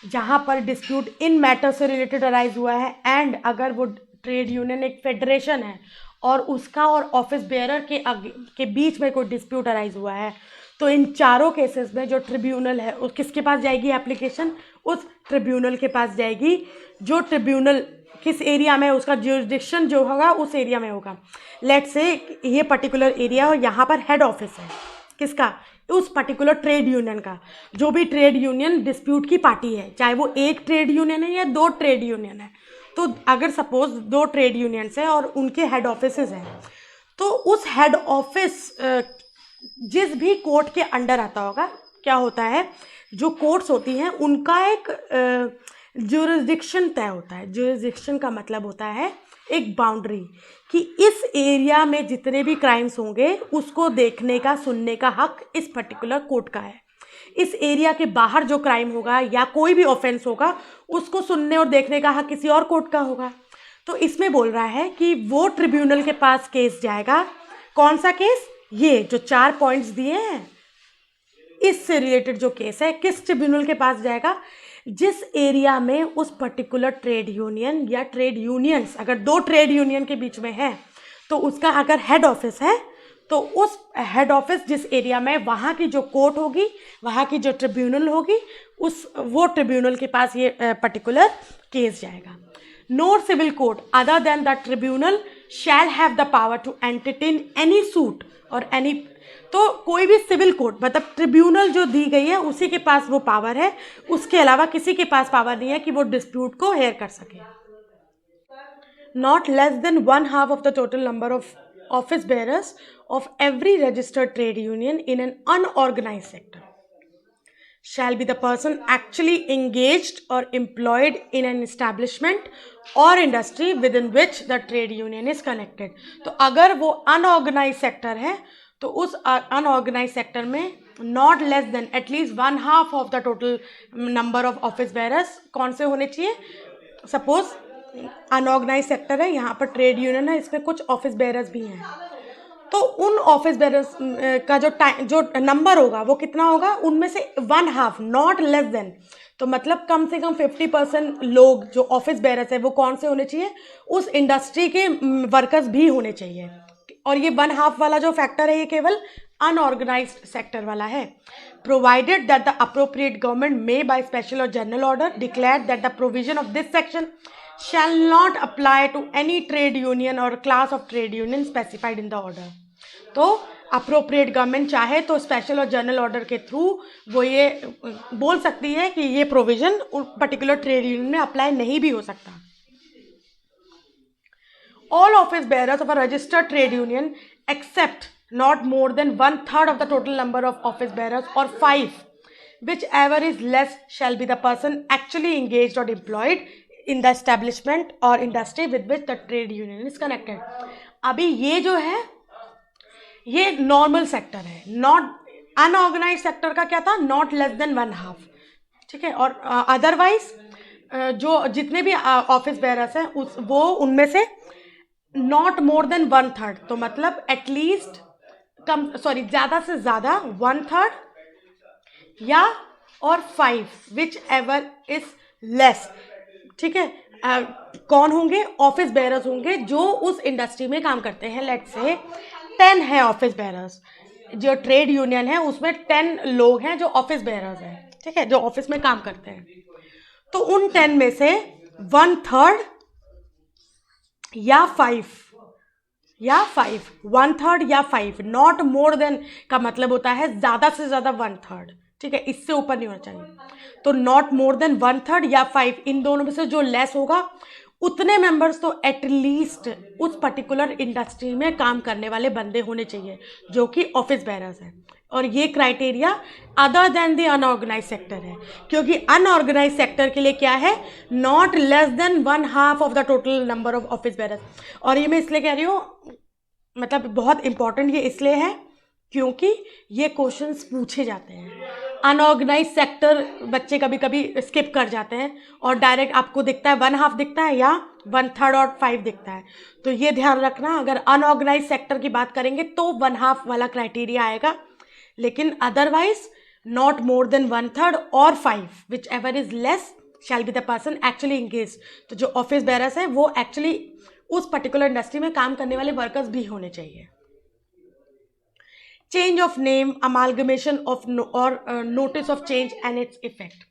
जहाँ पर dispute इन matter से related arise हुआ है and अगर वो trade union एक फेडरेशन है और उसका और ऑफिस बेयरर के बीच में कोई डिस्प्यूट अराइज हुआ है, तो इन चारों केसेस में जो ट्रिब्यूनल है उस किसके पास जाएगी एप्लीकेशन, उस ट्रिब्यूनल के पास जाएगी, जो ट्रिब्यूनल किस एरिया में उसका ज्यूरिसडिक्शन जो होगा उस एरिया में होगा। लेट्स से ये पर्टिकुलर एरिया और यहाँ पर हेड ऑफिस है किसका, उस पर्टिकुलर ट्रेड यूनियन का, जो भी ट्रेड यूनियन डिस्प्यूट की पार्टी है, चाहे वो एक ट्रेड यूनियन है या 2 ट्रेड यूनियन है, तो अगर सपोज 2 ट्रेड यूनियंस हैं और उनके हेड ऑफिसेज हैं, तो उस हेड ऑफिस जिस भी कोर्ट के अंडर आता होगा, क्या होता है, जो कोर्ट्स होती हैं उनका एक ज्यूरिसडिक्शन तय होता है। ज्यूरिसडिक्शन का मतलब होता है एक बाउंड्री, कि इस एरिया में जितने भी क्राइम्स होंगे उसको देखने का, सुनने का हक इस पर्टिकुलर कोर्ट का है। इस एरिया के बाहर जो क्राइम होगा या कोई भी ऑफेंस होगा उसको सुनने और देखने का हक किसी और कोर्ट का होगा। तो इसमें बोल रहा है कि वो ट्रिब्यूनल के पास केस जाएगा, कौन सा केस, ये जो 4 पॉइंट्स दिए हैं इससे रिलेटेड जो केस है, किस ट्रिब्यूनल के पास जाएगा, जिस एरिया में उस पर्टिकुलर ट्रेड यूनियन या ट्रेड यूनियंस, अगर दो ट्रेड यूनियन के बीच में है तो उसका अगर हेड ऑफिस है तो उस हेड ऑफिस जिस एरिया में, वहाँ की जो कोर्ट होगी, वहाँ की जो ट्रिब्यूनल होगी, वो ट्रिब्यूनल के पास ये पर्टिकुलर केस जाएगा. No civil court other than the tribunal shall have the power to entertain any suit or any. तो कोई भी सिविल कोर्ट, मतलब ट्रिब्यूनल जो दी गई है उसी के पास वो पावर है, उसके अलावा किसी के पास पावर नहीं है कि वो डिस्प्यूट को हेयर कर सके. Not less than 1/2 of the total number of office bearers of every registered trade union in an unorganized sector shall be the person actually engaged or employed in an establishment or industry within which the trade union is connected. तो अगर वो unorganized sector है तो उस unorganized sector में not less than at least 1/2 of the total number of office bearers कौन से होने चाहिए. सपोज अनऑर्गेनाइज सेक्टर है, यहाँ पर ट्रेड यूनियन है, इसमें कुछ ऑफिस बेरर्स भी हैं, तो उन ऑफिस बेरर्स का जो नंबर होगा वो कितना होगा, उनमें से 1/2, नॉट लेस देन. तो मतलब कम से कम 50% लोग जो ऑफिस बेरर्स है वो कौन से होने चाहिए, उस इंडस्ट्री के वर्कर्स भी होने चाहिए. और ये 1/2 वाला जो फैक्टर है ये केवल अनऑर्गेनाइज्ड सेक्टर वाला है. Provided that the appropriate government may by special or general order declare that the provision of this section shall not apply to any trade union or class of trade union specified in the order. तो appropriate government चाहे तो special or general order के through वो ये बोल सकती है कि ये प्रोविजन पर्टिकुलर ट्रेड यूनियन में अप्लाई नहीं भी हो सकता. All office bearers of a registered trade union except not more than 1/3 of the total number of office bearers or 5, whichever is less, shall be the person actually engaged or employed in the establishment or industry with which the trade union is connected. अभी ये जो है ये normal sector है. Not unorganised sector का क्या था, not less than 1/2. ठीक है. और अदरवाइज जो जितने भी ऑफिस बेरर्स हैं वो उनमें से नॉट मोर देन 1/3. तो मतलब एटलीस्ट ज़्यादा से ज़्यादा 1/3 या और 5, विच एवर इज लेस. ठीक है. कौन होंगे, ऑफिस बेरर्स होंगे जो उस इंडस्ट्री में काम करते हैं. लेट्स से 10 है ऑफिस बेरर्स, जो ट्रेड यूनियन है उसमें 10 लोग हैं जो ऑफिस बेरर्स हैं. ठीक है, जो ऑफिस में काम करते हैं. तो उन 10 में से 1/3 या 5 1/3 या 5, नॉट मोर देन का मतलब होता है ज़्यादा से ज़्यादा 1/3. ठीक है, इससे ऊपर नहीं होना चाहिए. तो नॉट मोर देन 1/3 या 5, इन दोनों में से जो लेस होगा उतने मेंबर्स तो एटलीस्ट उस पर्टिकुलर इंडस्ट्री में काम करने वाले बंदे होने चाहिए जो कि ऑफिस बेरर्स हैं. और ये criteria other than the unorganised sector है, क्योंकि अनऑर्गेनाइज सेक्टर के लिए क्या है, not less than 1/2 of the total number of office bearers. और ये मैं इसलिए कह रही हूँ, मतलब बहुत इंपॉर्टेंट ये इसलिए है क्योंकि ये क्वेश्चंस पूछे जाते हैं. अनऑर्गेनाइज सेक्टर बच्चे कभी कभी स्किप कर जाते हैं और डायरेक्ट आपको दिखता है 1/2 दिखता है या 1/3 और 5 दिखता है. तो ये ध्यान रखना, अगर अनऑर्गेनाइज सेक्टर की बात करेंगे तो 1/2 वाला क्राइटेरिया आएगा, लेकिन अदरवाइज नॉट मोर देन 1/3 और 5, which ever is less shall be the person actually engage. तो जो ऑफिस बेरर्स हैं वो एक्चुअली उस पर्टिकुलर इंडस्ट्री में काम करने वाले वर्कर्स भी होने चाहिए. Change of name, amalgamation of or notice of change and its effect.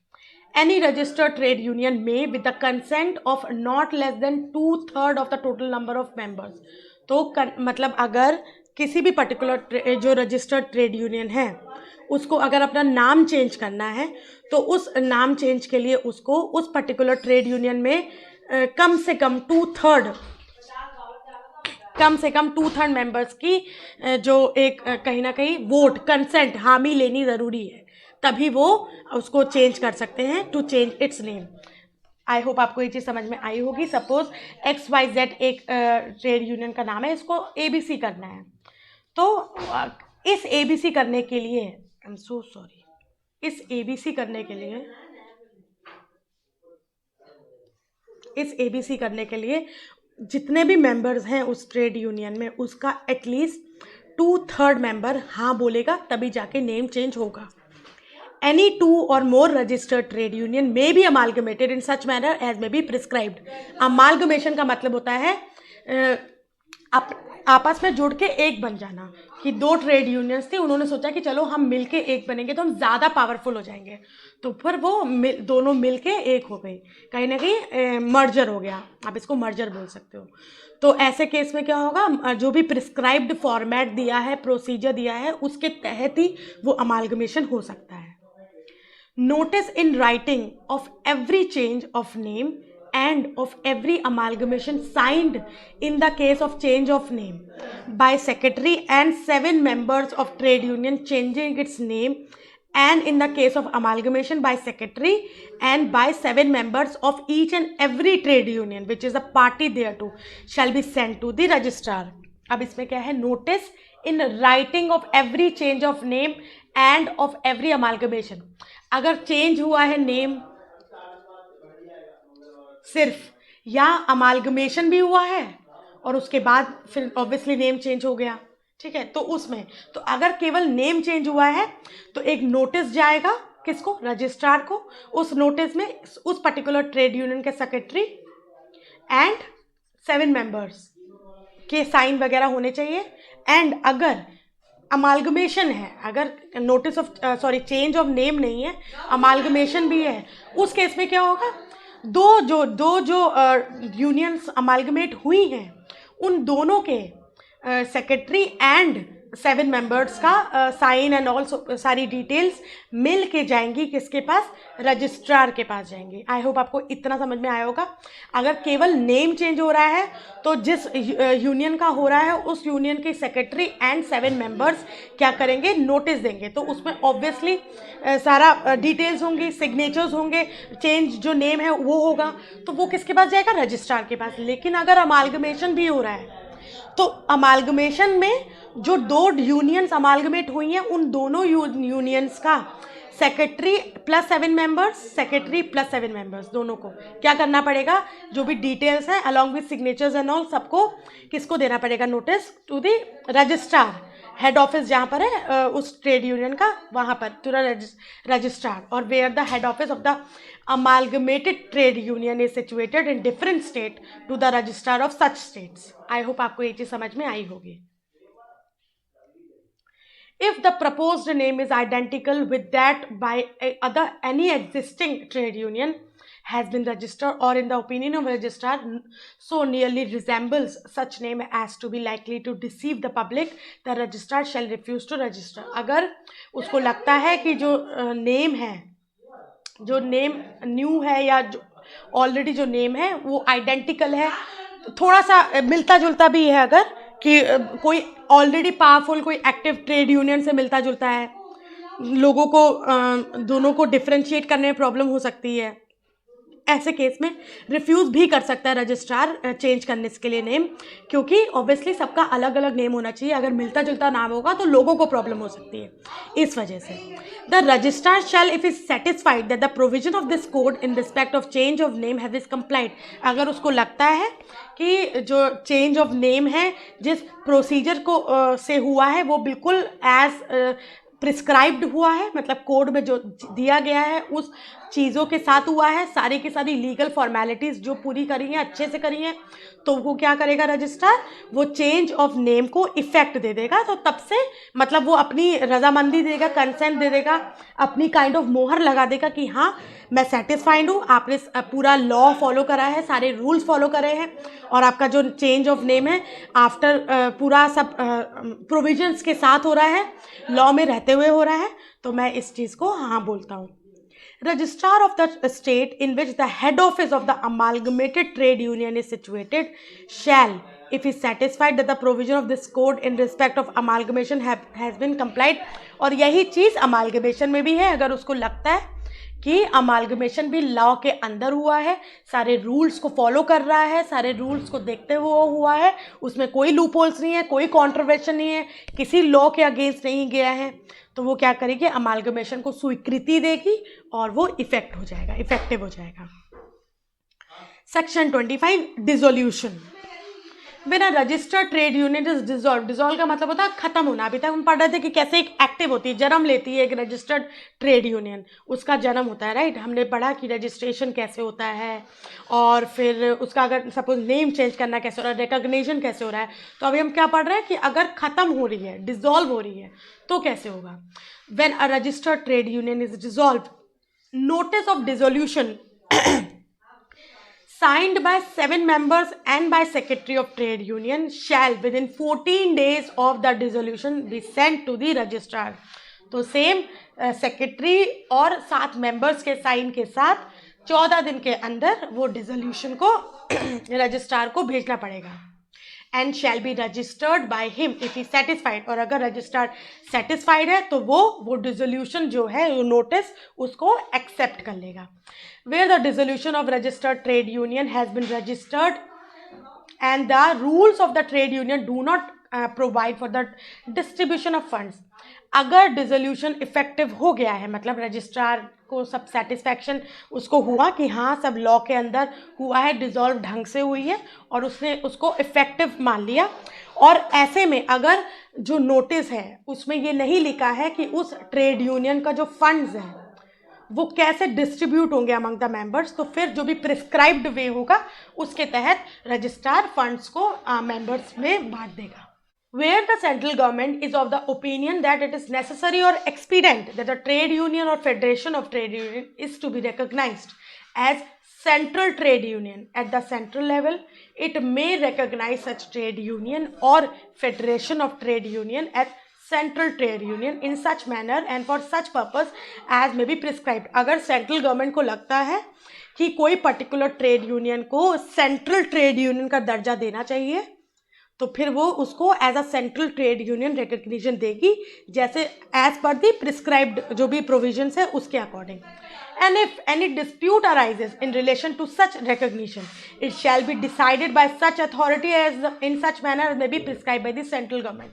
Any registered trade union may, with the consent of not less than 2/3 of the total number of members. तो मतलब अगर किसी भी particular जो registered trade union है उसको अगर अपना नाम चेंज करना है तो उस नाम चेंज के लिए उसको उस पर्टिकुलर ट्रेड यूनियन में कम से कम 2/3 मेंबर्स की जो एक कहीं ना कहीं वोट, कंसेंट, हामी लेनी ज़रूरी है, तभी वो उसको चेंज कर सकते हैं, to change its name. I hope आपको ये चीज़ समझ में आई होगी. सपोज XYZ एक ट्रेड यूनियन का नाम है, इसको ABC करना है. तो इस ABC करने के लिए, आई एम सो सॉरी, इस ABC करने के लिए जितने भी मेंबर्स हैं उस ट्रेड यूनियन में उसका एटलीस्ट 2/3 मेंबर हाँ बोलेगा, तभी जाके नेम चेंज होगा. any two or more registered trade union may be amalgamated in such manner as may be prescribed. amalgamation का मतलब होता है आपस में जुड़ के एक बन जाना, कि दो ट्रेड यूनियंस थे, उन्होंने सोचा कि चलो हम मिलके एक बनेंगे तो हम ज़्यादा पावरफुल हो जाएंगे, तो फिर वो दोनों मिलके एक हो गए, कहीं ना कहीं मर्जर हो गया, आप इसको मर्जर बोल सकते हो। तो ऐसे केस में क्या होगा, जो भी प्रिस्क्राइब्ड फॉर्मेट दिया है, प्रोसीजर दिया है, उसके तहत ही वो अमालगमेशन हो सकता है। Notice in writing of every change of name and of every amalgamation signed in the case of change of name by secretary and 7 members of trade union changing its name, and in the case of amalgamation by secretary and by 7 members of each and every trade union which is a party thereto shall be sent to the registrar. अब इसमें क्या है, notice in writing of every change of name end of every amalgamation. अगर change हुआ है name सिर्फ, या amalgamation भी हुआ है और उसके बाद फिर ऑब्वियसली नेम चेंज हो गया, ठीक है, तो उसमें तो अगर केवल नेम चेंज हुआ है तो एक नोटिस जाएगा किसको, रजिस्ट्रार को। उस नोटिस में उस पर्टिकुलर ट्रेड यूनियन के सेक्रेटरी एंड 7 मेंबर्स के साइन वगैरह होने चाहिए। एंड अगर अमालगमेशन है, अगर notice of change of name नहीं है, अमालगमेशन भी है, उस केस में क्या होगा, दो जो यूनियंस अमालगमेट हुई हैं उन दोनों के सेक्रेटरी एंड 7 मेंबर्स का साइन एंड ऑल सारी डिटेल्स मिल के जाएंगी किसके पास, रजिस्ट्रार के पास जाएंगी। आई होप आपको इतना समझ में आया होगा। अगर केवल नेम चेंज हो रहा है तो जिस यूनियन का हो रहा है उस यूनियन के सेक्रेटरी एंड 7 मेंबर्स क्या करेंगे, नोटिस देंगे, तो उसमें ऑब्वियसली सारा डिटेल्स होंगी, सिग्नेचर्स होंगे, चेंज जो नेम है वो होगा, तो वो किसके पास जाएगा, रजिस्ट्रार के पास। लेकिन अगर अमालगमेशन भी हो रहा है तो अमालगमेशन में जो दो यूनियंस अमालगमेट हुई हैं उन दोनों यूनियंस का secretary plus 7 members, secretary plus 7 members, दोनों को क्या करना पड़ेगा, जो भी डिटेल्स हैं along with signatures and all, सबको किसको देना पड़ेगा, notice to the registrar, head office जहाँ पर है उस ट्रेड यूनियन का, वहाँ पर टू रजिस्ट्रार, और where the head office of the amalgamated trade union is situated in different state to the registrar of such states. I hope आपको ये चीज़ समझ में आई होगी। If the proposed name is identical with that by any existing trade union has been registered or in the opinion of registrar so nearly resembles such name as to be likely to deceive the public, the registrar shall refuse to register. अगर उसको लगता है कि जो name है, जो name new है या जो ऑलरेडी जो नेम है वो आइडेंटिकल है, थोड़ा सा मिलता जुलता भी है, अगर कि कोई ऑलरेडी पावरफुल कोई एक्टिव ट्रेड यूनियन से मिलता जुलता है, लोगों को दोनों को डिफरेंशिएट करने में प्रॉब्लम हो सकती है, ऐसे केस में रिफ्यूज़ भी कर सकता है रजिस्ट्रार चेंज करने के लिए नेम, क्योंकि ऑब्वियसली सबका अलग अलग नेम होना चाहिए। अगर मिलता जुलता नाम होगा तो लोगों को प्रॉब्लम हो सकती है, इस वजह से the registrar shall if is satisfied that the provision of this code in respect of change of name have is complied, अगर उसको लगता है कि जो चेंज ऑफ नेम है जिस प्रोसीजर को से हुआ है वो बिल्कुल एज प्रिस्क्राइब्ड हुआ है, मतलब कोड में जो दिया गया है उस चीज़ों के साथ हुआ है, सारी की सारी लीगल फॉर्मेलिटीज़ जो पूरी करी हैं, अच्छे से करी हैं, तो वो क्या करेगा रजिस्ट्रार, वो चेंज ऑफ नेम को इफ़ेक्ट दे देगा। तो तब से मतलब वो अपनी रजामंदी देगा, कंसेंट दे देगा, अपनी काइंड ऑफ मोहर लगा देगा कि हाँ मैं सेटिस्फाइड हूँ, आपने पूरा लॉ फॉलो करा है, सारे रूल्स फॉलो करे हैं, और आपका जो चेंज ऑफ नेम है आफ्टर पूरा सब प्रोविजंस के साथ हो रहा है, लॉ में रहते हुए हो रहा है, तो मैं इस चीज़ को हाँ बोलता हूँ। Registrar of the state in which the head office of the amalgamated trade union is situated shall, if is satisfied that the provision of this code in respect of amalgamation has been complied, और यही चीज़ amalgamation में भी है, अगर उसको लगता है कि अमालगमेशन भी लॉ के अंदर हुआ है, सारे रूल्स को फॉलो कर रहा है, सारे रूल्स को देखते हुए हुआ है, उसमें कोई लूप होल्स नहीं है, कोई कॉन्ट्रोवर्शन नहीं है, किसी लॉ के अगेंस्ट नहीं गया है, तो वो क्या करेगी, अमालगमेशन को स्वीकृति देगी और वो इफेक्टिव हो जाएगा। Section 25 dissolution. When a registered trade union is dissolve का मतलब होता है खत्म होना। अभी तक हम पढ़ रहे थे कि कैसे एक एक्टिव होती है, जन्म लेती है एक रजिस्टर्ड ट्रेड यूनियन, उसका जन्म होता है, राइट। हमने पढ़ा कि रजिस्ट्रेशन कैसे होता है और फिर उसका अगर सपोज नेम चेंज करना कैसे हो रहा है, रिकॉग्निशन कैसे हो रहा है। तो अभी हम क्या पढ़ रहे हैं कि अगर खत्म हो रही है, डिसॉल्व हो रही है, तो कैसे होगा। When a registered trade union is dissolve, notice of dissolution signed by 7 members and by secretary of trade union shall within 14 days of the dissolution be sent to the registrar। तो same secretary और 7 members के sign के साथ 14 दिन के अंदर वो dissolution को रजिस्ट्रार को भेजना पड़ेगा। And shall be registered by him if he satisfied, और अगर रजिस्ट्रार सेटिस्फाइड है तो वो डिसोल्यूशन जो है, वो नोटिस उसको एक्सेप्ट कर लेगा। where the dissolution of registered trade union has been registered and the rules of the trade union do not provide for the distribution of funds। अगर डिसोल्यूशन इफेक्टिव हो गया है, मतलब रजिस्ट्रार को सब सेटिस्फैक्शन उसको हुआ कि हाँ सब लॉ के अंदर हुआ है, डिसॉल्व ढंग से हुई है और उसने उसको इफेक्टिव मान लिया, और ऐसे में अगर जो नोटिस है उसमें ये नहीं लिखा है कि उस ट्रेड यूनियन का जो फंड्स हैं वो कैसे डिस्ट्रीब्यूट होंगे अमंग द मेंबर्स, तो फिर जो भी प्रिस्क्राइब्ड वे होगा उसके तहत रजिस्ट्रार फंड्स को मेंबर्स में बांट देगा। Where the central government is of the opinion that it is necessary or expedient that a trade union or federation of trade union is to be recognized as central trade union at the central level, it may recognize such trade union or federation of trade union as central trade union in such manner and for such purpose as may be prescribed। अगर central government को लगता है कि कोई particular trade union को central trade union का दर्जा देना चाहिए, तो फिर वो उसको as a central trade union recognition देगी, जैसे एज पर दी प्रिस्क्राइब्ड जो भी प्रोविजंस है उसके according. And if any dispute arises in relation to such recognition it shall be decided by such authority as in such manner may be prescribe by the central government.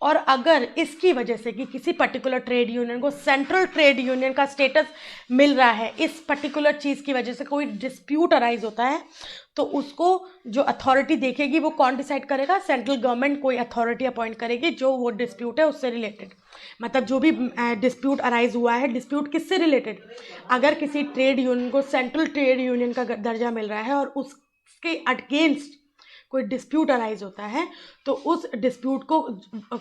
और अगर इसकी वजह से कि किसी पर्टिकुलर ट्रेड यूनियन को central trade union का status मिल रहा है, इस पर्टिकुलर चीज़ की वजह से कोई डिस्प्यूट अराइज होता है, तो उसको जो अथॉरिटी देखेगी वो कौन डिसाइड करेगा, सेंट्रल गवर्नमेंट कोई अथॉरिटी अपॉइंट करेगी जो वो डिस्प्यूट है उससे रिलेटेड, मतलब जो भी डिस्प्यूट अराइज हुआ है, डिस्प्यूट किससे रिलेटेड, अगर किसी ट्रेड यूनियन को सेंट्रल ट्रेड यूनियन का दर्जा मिल रहा है और उसके अगेंस्ट कोई डिस्प्यूट अराइज होता है, तो उस डिस्प्यूट को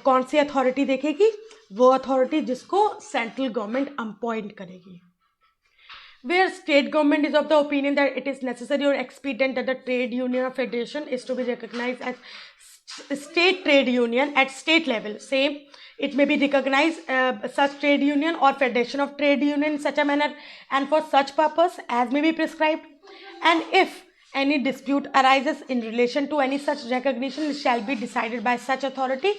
कौन सी अथॉरिटी देखेगी, वो अथॉरिटी जिसको सेंट्रल गवर्नमेंट अपॉइंट करेगी। Where state government is of the opinion that it is necessary or expedient that the trade union or federation is to be recognized as state trade union at state level, same it may be recognized such trade union or federation of trade union in such a manner and for such purpose as may be prescribed, and if any dispute arises in relation to any such recognition it shall be decided by such authority।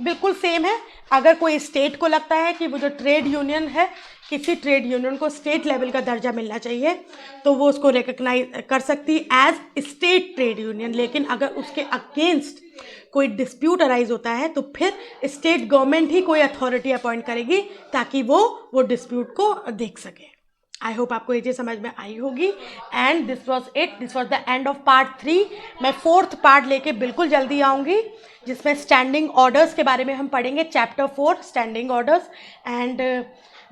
बिल्कुल same है, अगर कोई state को लगता है कि वो जो ट्रेड यूनियन है, किसी ट्रेड यूनियन को स्टेट लेवल का दर्जा मिलना चाहिए, तो वो उसको रिकग्नाइज कर सकती एज स्टेट ट्रेड यूनियन, लेकिन अगर उसके अगेंस्ट कोई डिस्प्यूट अराइज होता है तो फिर स्टेट गवर्नमेंट ही कोई अथॉरिटी अपॉइंट करेगी ताकि वो डिस्प्यूट को देख सके। आई होप आपको ये चीज़ समझ में आई होगी। And this was the end of part 3। मैं 4th पार्ट लेके बिल्कुल जल्दी आऊँगी, जिसमें स्टैंडिंग ऑर्डर्स के बारे में हम पढ़ेंगे, चैप्टर 4 स्टैंडिंग ऑर्डर्स। एंड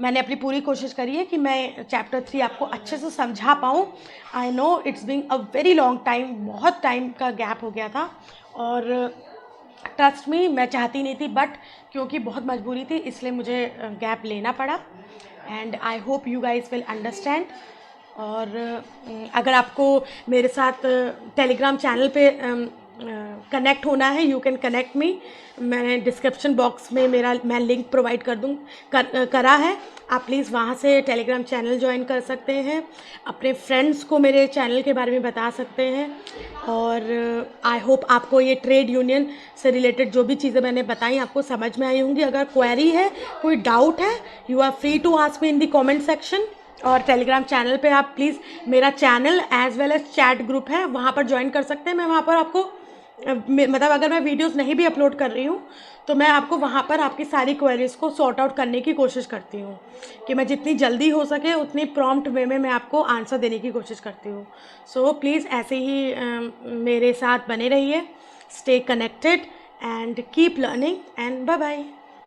मैंने अपनी पूरी कोशिश करी है कि मैं चैप्टर 3 आपको अच्छे से समझा पाऊँ। I know it's being a very long time, बहुत टाइम का गैप हो गया था, और ट्रस्ट मी मैं चाहती नहीं थी, बट क्योंकि बहुत मजबूरी थी इसलिए मुझे गैप लेना पड़ा। And I hope you guys will understand. और अगर आपको मेरे साथ टेलीग्राम चैनल पे कनेक्ट होना है, यू कैन कनेक्ट मी। मैंने डिस्क्रिप्शन बॉक्स में मैं लिंक प्रोवाइड करा है, आप प्लीज़ वहाँ से टेलीग्राम चैनल ज्वाइन कर सकते हैं, अपने फ्रेंड्स को मेरे चैनल के बारे में बता सकते हैं। और आई होप आपको ये ट्रेड यूनियन से रिलेटेड जो भी चीज़ें मैंने बताई आपको समझ में आई होंगी। अगर क्वेरी है, कोई डाउट है, you are free to ask me in the comment section. और टेलीग्राम चैनल पे आप प्लीज़ मेरा channel as well as chat group है, वहाँ पर ज्वाइन कर सकते हैं। मैं वहाँ पर आपको मतलब अगर मैं वीडियोस नहीं भी अपलोड कर रही हूँ तो मैं आपको वहाँ पर आपकी सारी क्वेरीज़ को सॉर्ट आउट करने की कोशिश करती हूँ, कि मैं जितनी जल्दी हो सके उतनी प्रॉम्प्ट वे में मैं आपको आंसर देने की कोशिश करती हूँ। सो प्लीज़ ऐसे ही मेरे साथ बने रहिए। Stay connected and keep learning, and bye bye.